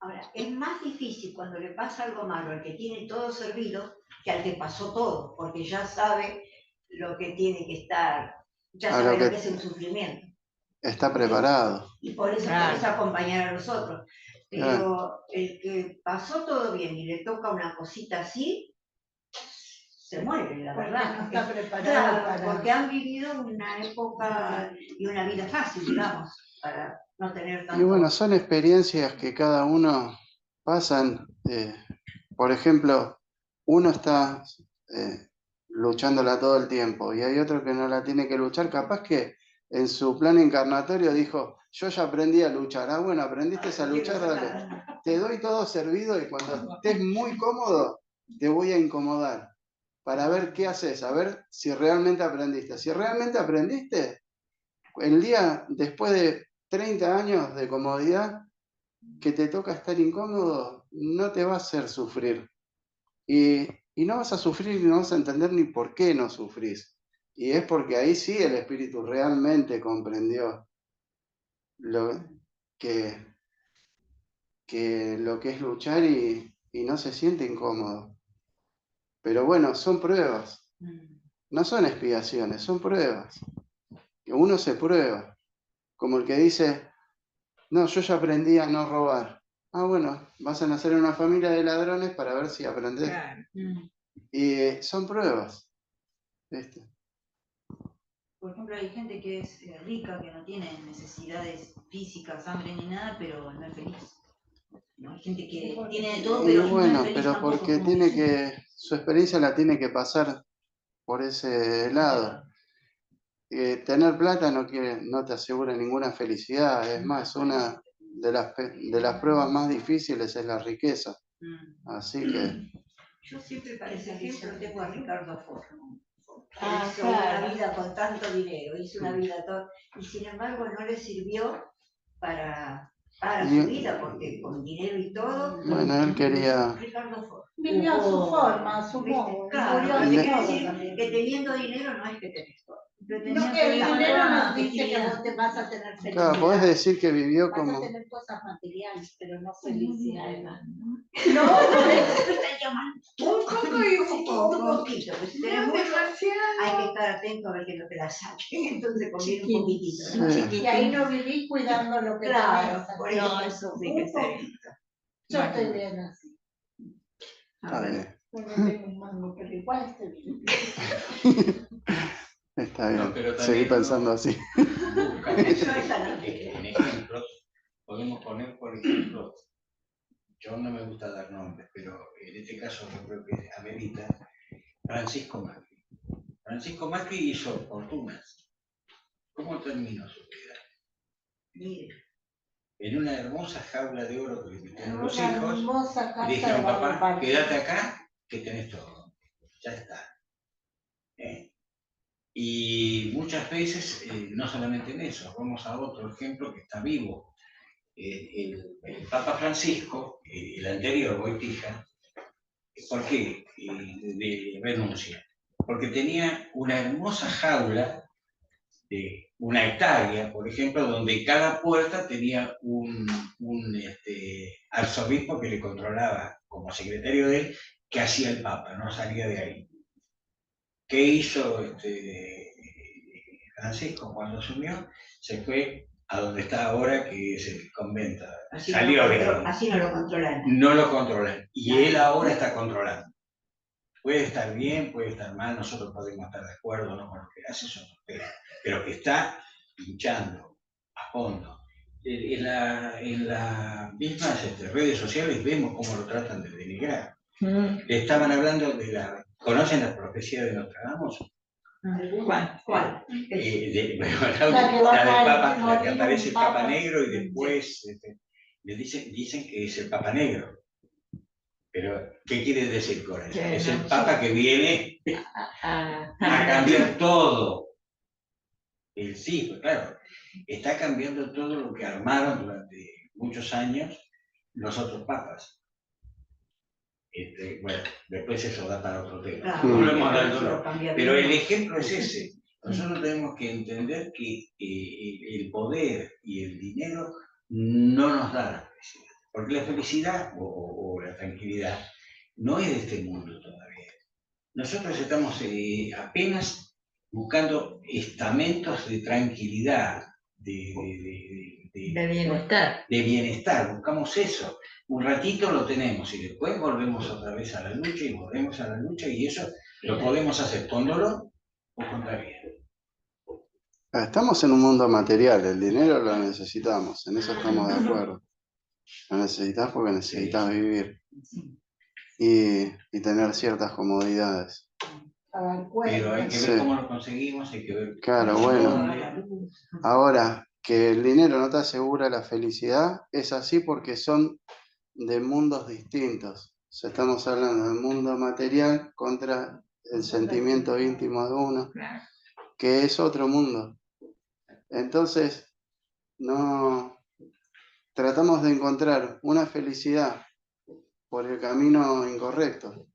Ahora, es más difícil cuando le pasa algo malo al que tiene todo servido que al que pasó todo, porque ya sabe lo que tiene que estar, ya A sabe lo lo que que es el sufrimiento. está preparado. Y por eso Claro. puedes acompañar a los otros. Pero el que pasó todo bien y le toca una cosita así, se muere, la Porque verdad. no está preparado Claro, para... porque han vivido una época y una vida fácil, digamos, para no tener tanto... Y bueno, son experiencias que cada uno pasan. Por ejemplo, uno está luchándola todo el tiempo y hay otro que no la tiene que luchar. Capaz que en su plan encarnatorio dijo, yo ya aprendí a luchar. Ah, bueno, aprendiste a luchar, dale. Te doy todo servido y cuando estés muy cómodo, te voy a incomodar para ver qué haces, a ver si realmente aprendiste. Si realmente aprendiste, el día después de 30 años de comodidad que te toca estar incómodo, no te va a hacer sufrir. Y no vas a sufrir y no vas a entender ni por qué no sufrís. Y es porque ahí sí el espíritu realmente comprendió lo que es luchar y no se siente incómodo. Pero bueno, son pruebas, no son expiaciones, son pruebas. Que uno se prueba como el que dice, no, yo ya aprendí a no robar. Ah, bueno, vas a nacer en una familia de ladrones para ver si aprendes. Claro. Y son pruebas. ¿Viste? Por ejemplo, hay gente que es rica, que no tiene necesidades físicas, hambre ni nada, pero no es feliz. ¿No? Hay gente que tiene de todo, Y pero no bueno, es feliz pero tampoco, porque como tiene dice. su experiencia la tiene que pasar por ese lado. Tener plata no te asegura ninguna felicidad. Es más, una de las pruebas más difíciles es la riqueza. Así que, Yo siempre para ese Ese ejemplo ejemplo tengo a Ricardo Ford. Ah, Hizo claro. una vida con tanto dinero, hizo una vida todo, y sin embargo no le sirvió para su vida, porque con dinero y todo, bueno, él quería... Ricardo Ford. Vivió a su forma, a su modo. Claro, Murió pero a te su quiero modo decir también. que teniendo dinero no es que tenés todo. No, que el dinero no dice que vos te vas a tener felicidad. Claro, podés decir que vivió Vas a como... tener cosas materiales, pero no felicidad. No, por eso te está llamando. Un poco y un poco. Un poquito, pues si tenés mucho, hay que estar atento a ver que no te la saquen, entonces conviene un poquitito. ¿No? Sí. Y ahí no vivís cuidando lo que Claro, tenés. por No, eso sí que ser. yo estoy bien así. Está bien. Yo no tengo un mango, pero igual estoy bien. Está No, bien. pero Seguí también pensando uno así. busca Eso es algo. en ejemplos. Podemos poner, por ejemplo, yo no me gusta dar nombres, pero en este caso yo creo que amerita, Francisco Macri. Francisco Macri hizo fortunas. ¿Cómo terminó su vida? Mire, En una hermosa jaula de oro que le metieron los Una hijos, hermosa y casa le dijeron, de Barrio papá, Parque. quédate acá, que tenés todo. Ya está. Y muchas veces, no solamente en eso, vamos a otro ejemplo que está vivo. El Papa Francisco, el anterior, Boitija, ¿por qué renuncia? Porque tenía una hermosa jaula de una hectárea, por ejemplo, donde cada puerta tenía un arzobispo que le controlaba como secretario de él, que hacía el Papa, no salía de ahí. ¿Qué hizo Francisco cuando asumió? Se fue a donde está ahora, que es el convento. así Salió de ahí. así no lo controlan. No lo controlan. Y él ahora está controlando. Puede estar bien, puede estar mal, nosotros podemos estar de acuerdo no con lo que hace, eso no, pero que está pinchando a fondo. En las mismas redes sociales vemos cómo lo tratan de denigrar. Estaban hablando de ¿conocen la profecía de Nostradamus? ¿Cuál? La del Papa, la que aparece el Papa Negro y después le dicen que es el Papa Negro. Pero, ¿qué quiere decir con eso? Es el Papa que viene a cambiar todo. Sí, pues claro, está cambiando todo lo que armaron durante muchos años los otros papas. Bueno, después eso da para otro tema. Claro, Volvemos al dolor. cambiar. Pero el ejemplo es ese. Nosotros tenemos que entender que el poder y el dinero no nos da la felicidad. Porque la felicidad o la tranquilidad no es de este mundo todavía. Nosotros estamos apenas buscando estamentos de tranquilidad, de bienestar. De bienestar, buscamos eso. Un ratito lo tenemos y después volvemos otra vez a la lucha y volvemos a la lucha y eso lo podemos hacer con dolor o con rabia. Estamos en un mundo material, el dinero lo necesitamos, en eso estamos de acuerdo. Lo necesitas porque necesitas vivir y tener ciertas comodidades. Pero hay que ver cómo lo conseguimos, hay que ver... Claro, bueno. Ahora, que el dinero no te asegura la felicidad, es así porque son de mundos distintos. O sea, estamos hablando del mundo material contra el sentimiento íntimo de uno, que es otro mundo. Entonces, no tratamos de encontrar una felicidad por el camino incorrecto.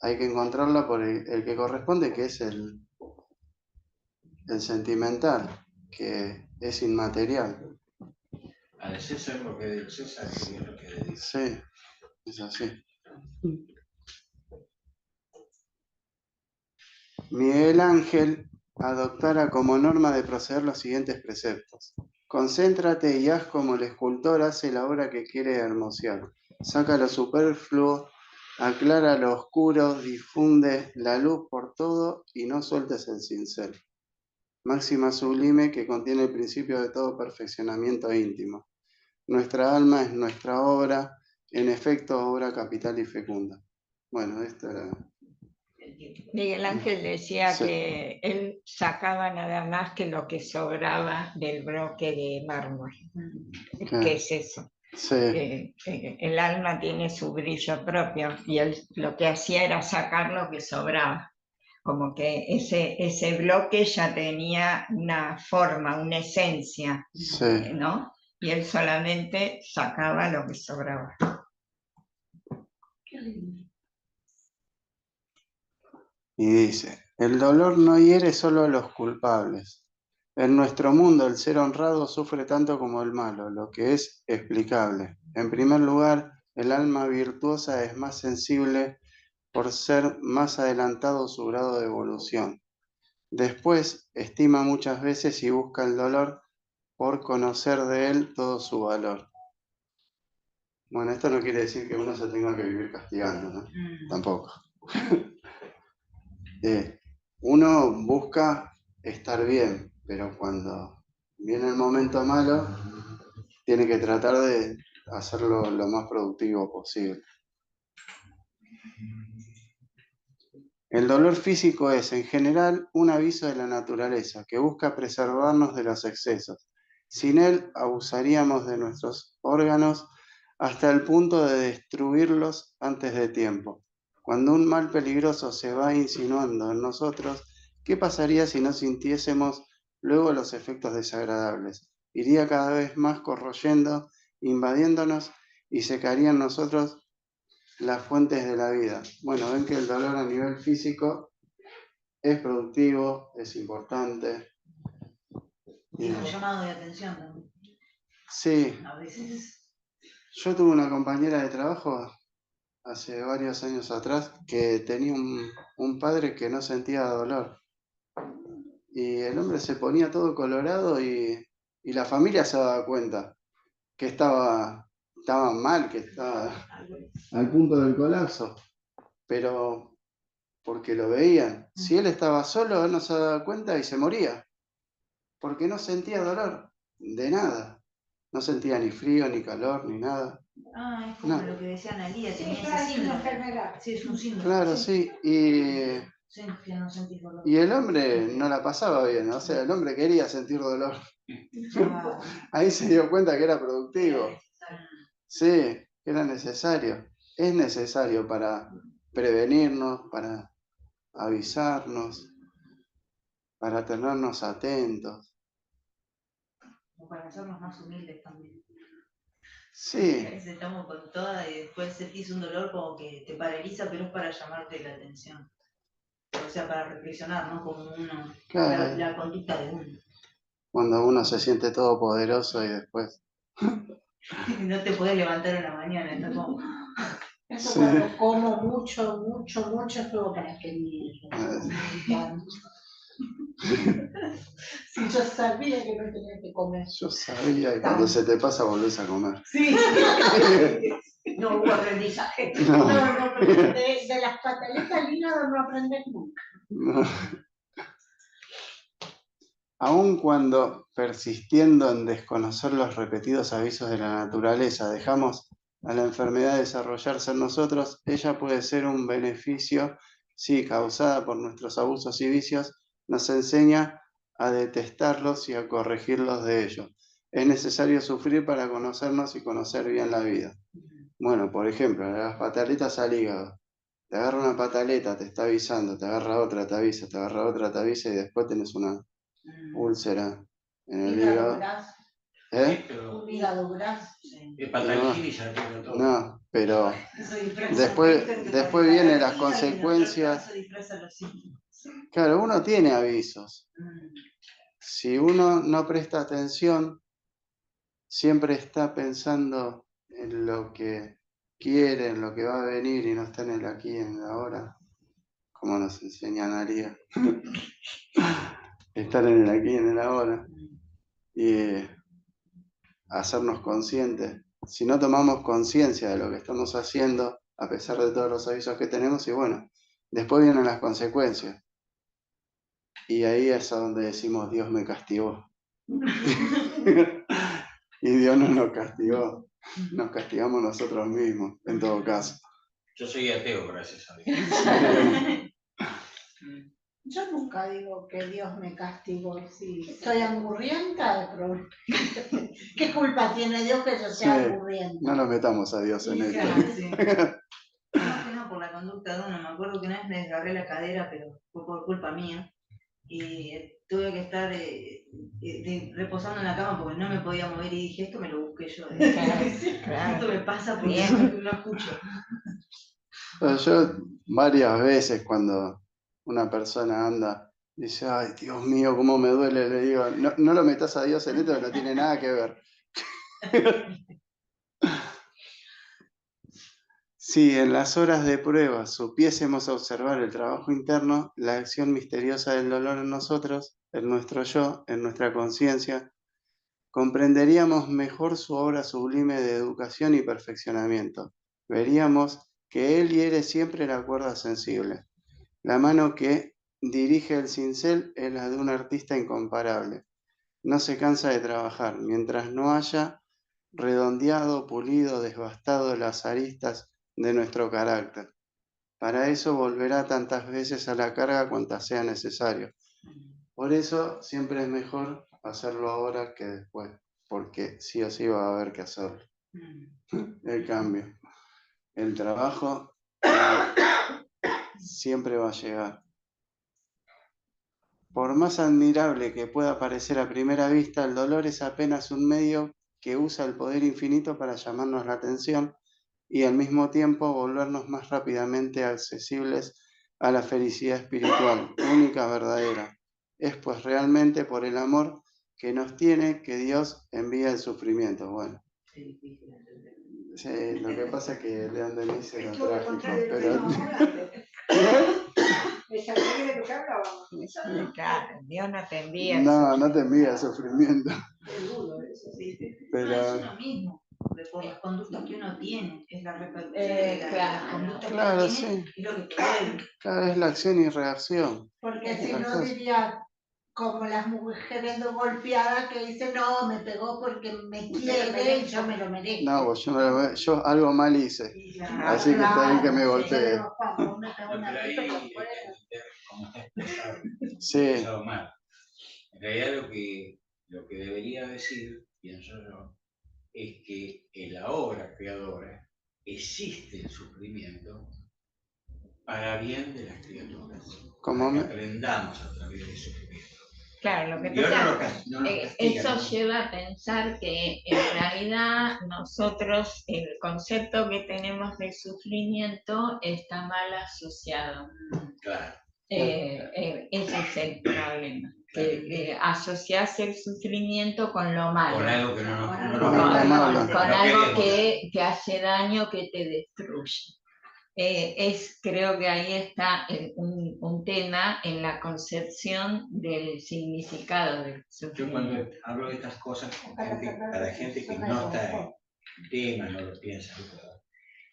Hay que encontrarla por el que corresponde, que es el sentimental, que es inmaterial. Al César lo que del César y lo que de Dios. Sí, es así. Miguel Ángel adoptara como norma de proceder los siguientes preceptos. Concéntrate y haz como el escultor hace la obra que quiere hermosear. Saca lo superfluo, aclara lo oscuro, difunde la luz por todo y no sueltes el cincel. Máxima sublime que contiene el principio de todo perfeccionamiento íntimo. Nuestra alma es nuestra obra, en efecto, obra capital y fecunda. Bueno, esto era... Miguel Ángel decía Sí. que él sacaba nada más que lo que sobraba del bloque de mármol. ¿Qué es eso? Sí. El alma tiene su brillo propio y él lo que hacía era sacar lo que sobraba. Como que ese bloque ya tenía una forma, una esencia, Sí. ¿no? Y él solamente sacaba lo que sobraba. Qué lindo. Y dice, el dolor no hiere solo a los culpables. En nuestro mundo el ser honrado sufre tanto como el malo, lo que es explicable. En primer lugar, el alma virtuosa es más sensible por ser más adelantado su grado de evolución. Después, estima muchas veces y busca el dolor por conocer de él todo su valor. Bueno, esto no quiere decir que uno se tenga que vivir castigando, ¿no? Tampoco. Uno busca estar bien, pero cuando viene el momento malo, tiene que tratar de hacerlo lo más productivo posible. El dolor físico es, en general, un aviso de la naturaleza que busca preservarnos de los excesos. Sin él, abusaríamos de nuestros órganos hasta el punto de destruirlos antes de tiempo. Cuando un mal peligroso se va insinuando en nosotros, ¿qué pasaría si no sintiésemos luego los efectos desagradables? Iría cada vez más corroyendo, invadiéndonos y secaría en nosotros las fuentes de la vida. Bueno, ven que el dolor a nivel físico es productivo, es importante. Y es un llamado de atención también. Sí. A veces. Yo tuve una compañera de trabajo hace varios años atrás que tenía un padre que no sentía dolor. Y el hombre se ponía todo colorado y la familia se daba cuenta que estaba mal, que estaba al punto del colapso. Pero porque lo veían. Si él estaba solo, él no se daba cuenta y se moría. Porque no sentía dolor de nada. No sentía ni frío, ni calor, ni nada. Ah, es como lo que decía Analía, Sí, tenía claro, ese es una síndrome. enfermedad. Sí, es un síndrome. Claro, sí. Sí, que no sentís dolor. Y el hombre no la pasaba bien. O sea, el hombre quería sentir dolor. Ah, Ahí se dio cuenta que era productivo. Sí, era necesario. Es necesario para prevenirnos, para avisarnos, para tenernos atentos. como para hacernos más humildes también. Sí. A veces estamos con toda y después sentís un dolor como que te paraliza, pero es para llamarte la atención. O sea, para reflexionar, ¿no? Como uno, Claro. la conducta de uno. Cuando uno se siente todopoderoso y después... No te podés levantar en la mañana, está como... Eso Sí. cuando como mucho, es como para que Sí, yo sabía que no tenía que comer. Yo sabía, y cuando se te pasa volvés a comer. Sí. No hubo aprendizaje. No, pero de las pataletas al hígado no aprendes nunca. No. Aun cuando, persistiendo en desconocer los repetidos avisos de la naturaleza, dejamos a la enfermedad desarrollarse en nosotros, ella puede ser un beneficio, sí, causada por nuestros abusos y vicios, nos enseña a detestarlos y a corregirlos de ellos. Es necesario sufrir para conocernos y conocer bien la vida. Bueno, por ejemplo, las pataletas al hígado. Te agarra una pataleta, te está avisando, te agarra otra, te avisa, te agarra otra, te avisa y después tenés una úlcera en el hígado. ¿Eh? Un hígado graso. No, pero después vienen las consecuencias. Claro, uno tiene avisos. Si uno no presta atención, siempre está pensando en lo que quiere, en lo que va a venir y no está en el aquí y en el ahora, como nos enseña Analía. estar en el aquí y en el ahora y hacernos conscientes. Si no tomamos conciencia de lo que estamos haciendo, a pesar de todos los avisos que tenemos, y bueno, después vienen las consecuencias. Y ahí es a donde decimos, Dios me castigó. Y Dios no nos castigó, nos castigamos nosotros mismos, en todo caso. Yo soy ateo, gracias a Dios. Yo nunca digo que Dios me castigó. Si soy aburrienta, de problema. ¿Qué culpa tiene Dios que yo sea aburrienta? No nos metamos a Dios en esto. Sí. No, por la conducta de uno. Me acuerdo que una vez me desgarré la cadera, pero fue por culpa mía. Y tuve que estar reposando en la cama porque no me podía mover y dije, esto me lo busqué yo. Esto me pasa porque no escucho. Yo varias veces cuando una persona anda, dice, ay, Dios mío, cómo me duele, le digo, no lo metas a Dios en esto, que no tiene nada que ver. Si en las horas de prueba supiésemos observar el trabajo interno, la acción misteriosa del dolor en nosotros, en nuestro yo, en nuestra conciencia, comprenderíamos mejor su obra sublime de educación y perfeccionamiento. Veríamos que Él hiere siempre la cuerda sensible. La mano que dirige el cincel es la de un artista incomparable. No se cansa de trabajar, mientras no haya redondeado, pulido, desbastado las aristas de nuestro carácter. Para eso volverá tantas veces a la carga cuantas sea necesario. Por eso siempre es mejor hacerlo ahora que después, porque sí o sí va a haber que hacerlo. El cambio. El trabajo siempre va a llegar. Por más admirable que pueda parecer a primera vista, el dolor es apenas un medio que usa el poder infinito para llamarnos la atención y al mismo tiempo volvernos más rápidamente accesibles a la felicidad espiritual, única, verdadera. Es pues realmente por el amor que nos tiene que Dios envía el sufrimiento. Bueno, sí, lo que pasa es que León Denis era trágico, pero... ¿Les alegría de lo que hablábamos? Claro, Dios no te envía. No te envía el sufrimiento. Seguro, eso sí. Pero... No, es uno mismo, por las conductas que uno tiene, es la repercusión de las conductas que uno tiene, sí. y lo que puede. Claro, es la acción y reacción. Porque si no diría, como las mujeres golpeadas que dicen, no, me pegó porque me quiere y yo me lo merezco. No, pues yo algo mal hice. Así que está bien que me golpee. Pero ahí, como está expresado, Sí. expresado mal. En realidad lo que debería decir, pienso yo, es que en la obra creadora existe el sufrimiento para bien de las criaturas. Para que aprendamos a través del sufrimiento. Claro, lo que eso lleva a pensar que en realidad nosotros el concepto que tenemos de sufrimiento está mal asociado. Claro. Ese es el problema. Que asocias el sufrimiento con lo malo. Con algo que con algo que te hace daño, que te destruye. Creo que ahí está un tema en la concepción del significado del sufrimiento. Yo cuando hablo de estas cosas para gente que no está en el tema, no lo piensa,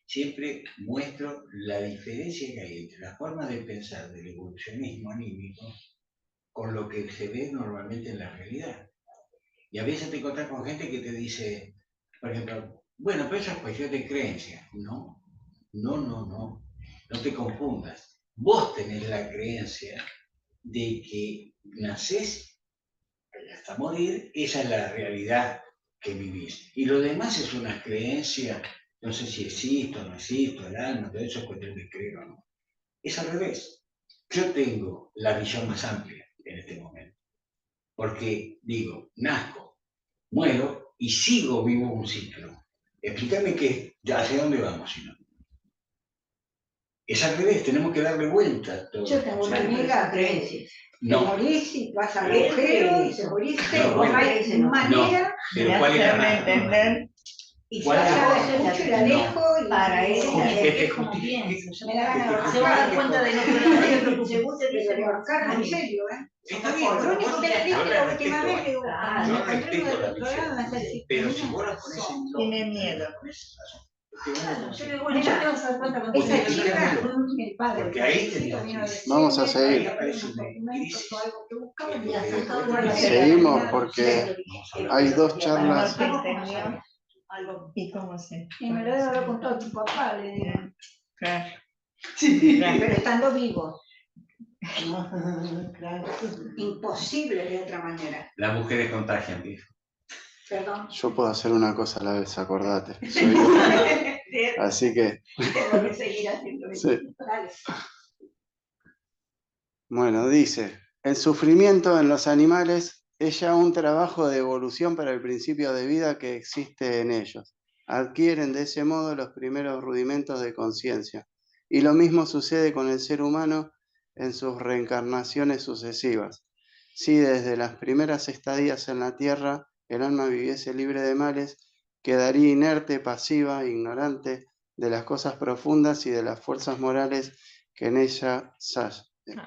siempre muestro la diferencia que hay entre la forma de pensar del evolucionismo anímico con lo que se ve normalmente en la realidad. Y a veces te encuentras con gente que te dice, por ejemplo, bueno, pero eso es cuestión de creencia. No te confundas. Vos tenés la creencia de que nacés hasta morir, esa es la realidad que vivís. Y lo demás es una creencia, no sé si existo o no existo, el alma, todo eso es cuestión de creer o no. Es al revés. Yo tengo la visión más amplia en este momento. Porque digo, nazco, muero y sigo vivo un ciclo. Explícame hacia dónde vamos, si no. Es al revés, tenemos que darle vuelta a todo. Yo tengo una amiga que te morís y vas al agujero y se moriste, no hay manera pero ¿cuál es la entender Y yo ¿Cuál es? ya la escucho y la dejo y Para él como es que como justi- piensa. me da ganas de Se va a dar cuenta de lo que según te pero dice de ahorcarla en Mami. serio, Está bien, Lo pero único vos- que le dije yo la última respeto, vez, le digo, Claro, cuando yo me encontré respeto con la el programa, me visión, dice, pero si vos la pones en Tiene miedo. Claro, yo le digo, bueno, ya te vas a dar cuenta cuando esa te chica, diga. el padre, Porque ahí sí, tenía vino a crisis. Vamos a decirme, seguir. que había unos documentos o algo que buscaban y Porque hasta después ahora no Seguimos nada, porque sí, hay dos No charlas. te entendió. ¿Y cómo se? y me lo debe haber contado tu papá, le digo, Claro. pero estando vivo, Claro. imposible de otra manera. Las mujeres contagian, viejo. Perdón. Yo puedo hacer una cosa a la vez, acordate. Soy yo. Así que, Tengo que seguir haciendo eso. sí. Dale. Bueno, dice, el sufrimiento en los animales es ya un trabajo de evolución para el principio de vida que existe en ellos. Adquieren de ese modo los primeros rudimentos de conciencia. Y lo mismo sucede con el ser humano en sus reencarnaciones sucesivas. Si desde las primeras estadías en la tierra el alma viviese libre de males, quedaría inerte, pasiva, ignorante de las cosas profundas y de las fuerzas morales que en ella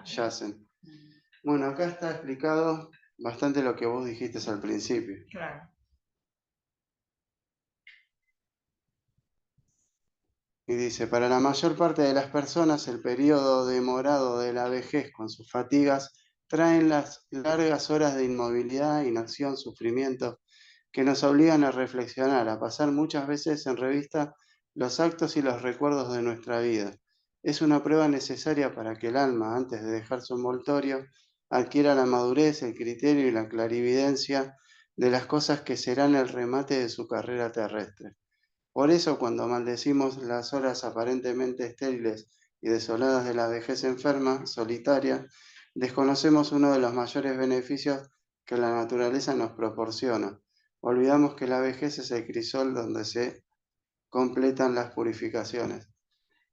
yacen. Bueno, acá está explicado bastante lo que vos dijiste al principio. Claro. Y dice, para la mayor parte de las personas el periodo demorado de la vejez con sus fatigas traen las largas horas de inmovilidad, inacción, sufrimiento, que nos obligan a reflexionar, a pasar muchas veces en revista los actos y los recuerdos de nuestra vida. Es una prueba necesaria para que el alma, antes de dejar su envoltorio, adquiera la madurez, el criterio y la clarividencia de las cosas que serán el remate de su carrera terrestre. Por eso, cuando maldecimos las horas aparentemente estériles y desoladas de la vejez enferma, solitaria, desconocemos uno de los mayores beneficios que la naturaleza nos proporciona. Olvidamos que la vejez es el crisol donde se completan las purificaciones.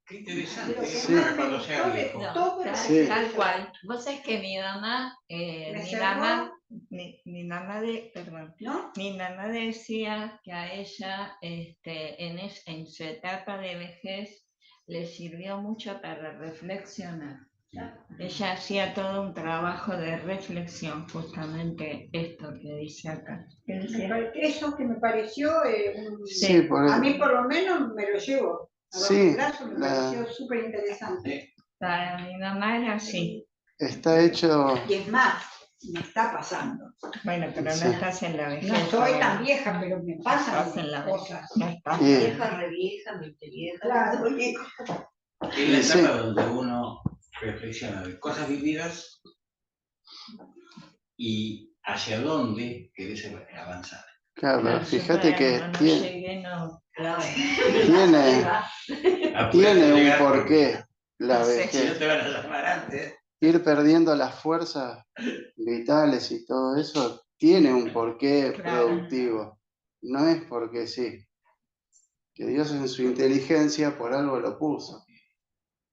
Qué interesante, Lo que Sí. más me cuando sea gustó de viejo. todo Claro, Sí. tal cual. Vos sabés que mi mamá, Mi mamá decía que a ella en su etapa de vejez le sirvió mucho para reflexionar. Ella hacía todo un trabajo de reflexión, justamente esto que dice acá. ¿Qué dice? Eso que me pareció, Sí, a mí por lo menos me lo llevo. Sí, Sí, me pareció súper interesante. Para mi mamá era así. está hecho. Y es más, me está pasando. Bueno, pero Sí. no estás en la vejez. No soy todavía. tan vieja, pero me pasan Estás en la cosas. No estás. Sí. Vieja, re vieja, mente vieja. Claro. Es la Sí. etapa donde uno reflexiona de cosas vividas y hacia dónde querés avanzar. Claro, pero Yo fíjate que todavía no tiene, llegué, no. tiene un porqué la No sé. Si no vejez. te van a llamar antes. Ir perdiendo las fuerzas vitales y todo eso tiene un porqué Claro. productivo. No es porque sí. Que Dios en su inteligencia por algo lo puso.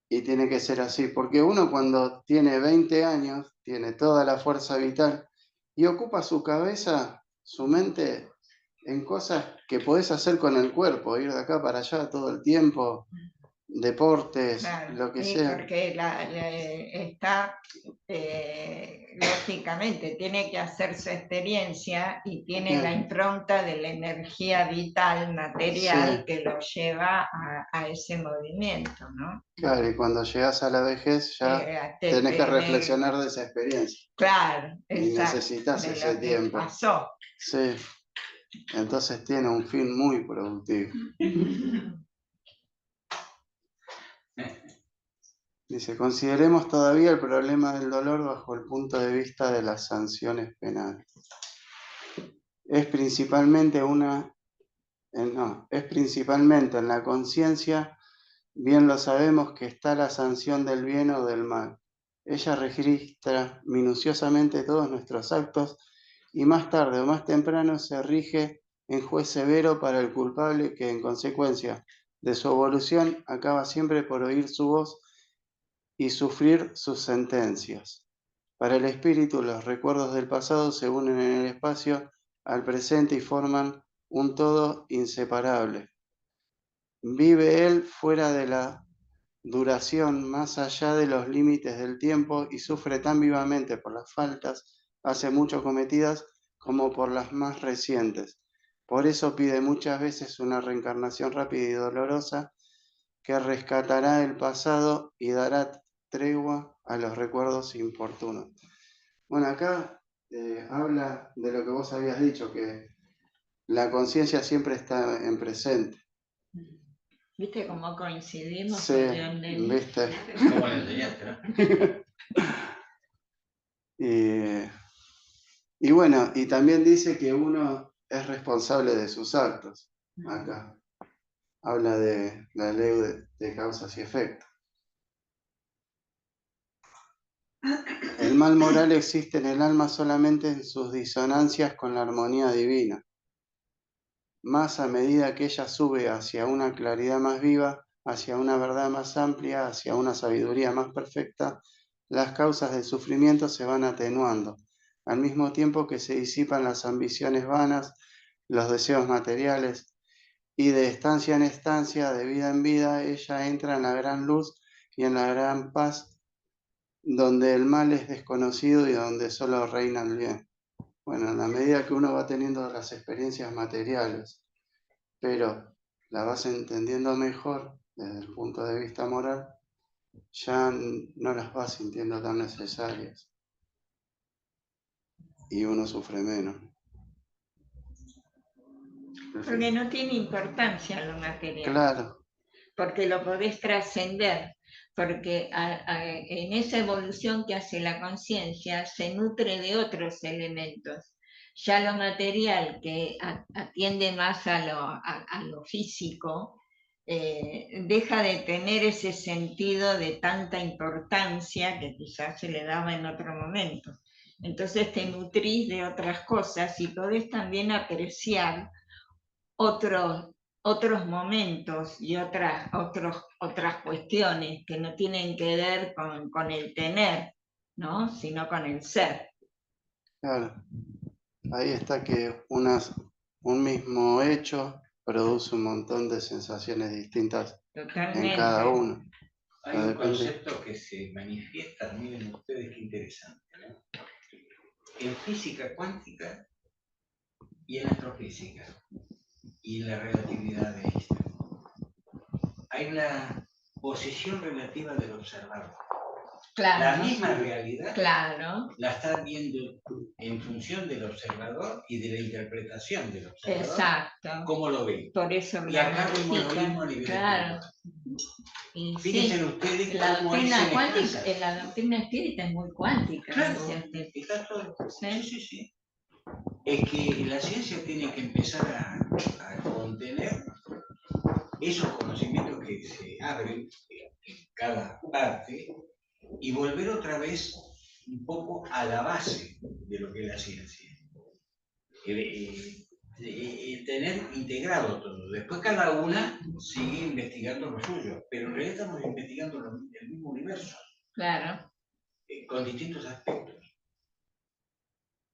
Y tiene que ser así. Porque uno cuando tiene 20 años, tiene toda la fuerza vital y ocupa su cabeza, su mente, en cosas que podés hacer con el cuerpo, ir de acá para allá todo el tiempo, deportes, Claro, lo que sí, sea. porque está, lógicamente, tiene que hacer su experiencia y tiene Claro. la impronta de la energía vital, material, Sí. que lo lleva a ese movimiento, ¿no? Claro, y cuando llegas a la vejez ya tenés que reflexionar de esa experiencia. Claro, Y exacto, necesitas de ese lo que tiempo. pasó. Sí. Entonces tiene un fin muy productivo. Dice, consideremos todavía el problema del dolor bajo el punto de vista de las sanciones penales. Es principalmente en la conciencia, bien lo sabemos, que está la sanción del bien o del mal. Ella registra minuciosamente todos nuestros actos y más tarde o más temprano se rige en juez severo para el culpable que en consecuencia de su evolución acaba siempre por oír su voz y sufrir sus sentencias. Para el espíritu, los recuerdos del pasado se unen en el espacio al presente y forman un todo inseparable. Vive él fuera de la duración, más allá de los límites del tiempo, y sufre tan vivamente por las faltas hace mucho cometidas como por las más recientes. Por eso pide muchas veces una reencarnación rápida y dolorosa que rescatará el pasado y dará tregua a los recuerdos importunos. Bueno, acá habla de lo que vos habías dicho, que la conciencia siempre está en presente. ¿Viste cómo coincidimos? Sí, con León Denis? ¿viste? ¿Cómo le enseñaste, no? Y bueno, y también dice que uno es responsable de sus actos. Acá habla de la ley de causas y efectos. El mal moral existe en el alma solamente en sus disonancias con la armonía divina. Más a medida que ella sube hacia una claridad más viva, hacia una verdad más amplia, hacia una sabiduría más perfecta, las causas del sufrimiento se van atenuando, al mismo tiempo que se disipan las ambiciones vanas, los deseos materiales, y de estancia en estancia, de vida en vida, ella entra en la gran luz y en la gran paz, donde el mal es desconocido y donde solo reina el bien. Bueno, en la medida que uno va teniendo las experiencias materiales, pero la vas entendiendo mejor desde el punto de vista moral, ya no las vas sintiendo tan necesarias y uno sufre menos. Porque no tiene importancia lo material. Claro. Porque lo podés trascender, porque en esa evolución que hace la conciencia se nutre de otros elementos. Ya lo material, que atiende más a lo físico, deja de tener ese sentido de tanta importancia que quizás se le daba en otro momento. Entonces te nutrís de otras cosas y podés también apreciar otros momentos y otras cuestiones que no tienen que ver con el tener, ¿no? Sino con el ser. Claro. Ahí está que un mismo hecho produce un montón de sensaciones distintas Totalmente. en cada uno. Hay un concepto que se manifiesta, miren ustedes qué interesante, ¿no? En física cuántica y en astrofísica y en la relatividad de Einstein. Hay una posición relativa del observador. Claro, La misma realidad claro, la está viendo en función del observador y de la interpretación del observador. exacto. ¿Cómo lo ve? Por eso Y acá vemos lo mismo a nivel claro. Y fíjense Sí, ustedes la cómo doctrina se cuántica, expresa. la doctrina espírita es muy cuántica. Claro, ¿No? está todo. ¿Sí? Sí, sí, sí. Es que la ciencia tiene que empezar a contener esos conocimientos que se abren en cada parte y volver otra vez un poco a la base de lo que es la ciencia. Tener integrado todo. Después cada una sigue investigando lo suyo, pero en realidad estamos investigando el mismo universo. Claro. Con distintos aspectos.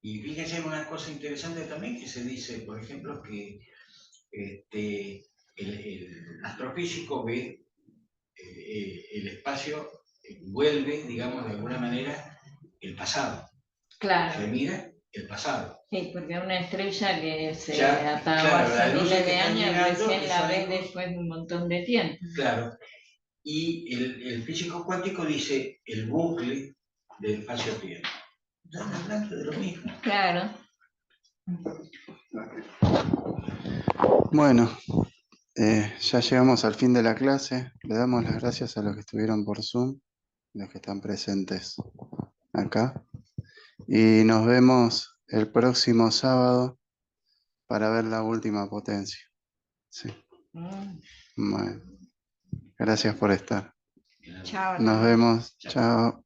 Y fíjense en una cosa interesante también que se dice, por ejemplo, que el astrofísico ve el espacio, vuelve, digamos, de alguna manera, el pasado. Claro. Se mira el pasado. Sí, porque una estrella que se Ya, apagó claro, hace miles de años, llegando, recién la ves después de un montón de tiempo. Claro. Y el físico cuántico dice el bucle del espacio-tiempo. Están hablando de lo mismo. Claro. Bueno, ya llegamos al fin de la clase. Le damos las gracias a los que estuvieron por Zoom, los que están presentes acá. Y nos vemos el próximo sábado para ver la última potencia. Sí. Bueno, gracias por estar. Chao. Nos vemos. Chao.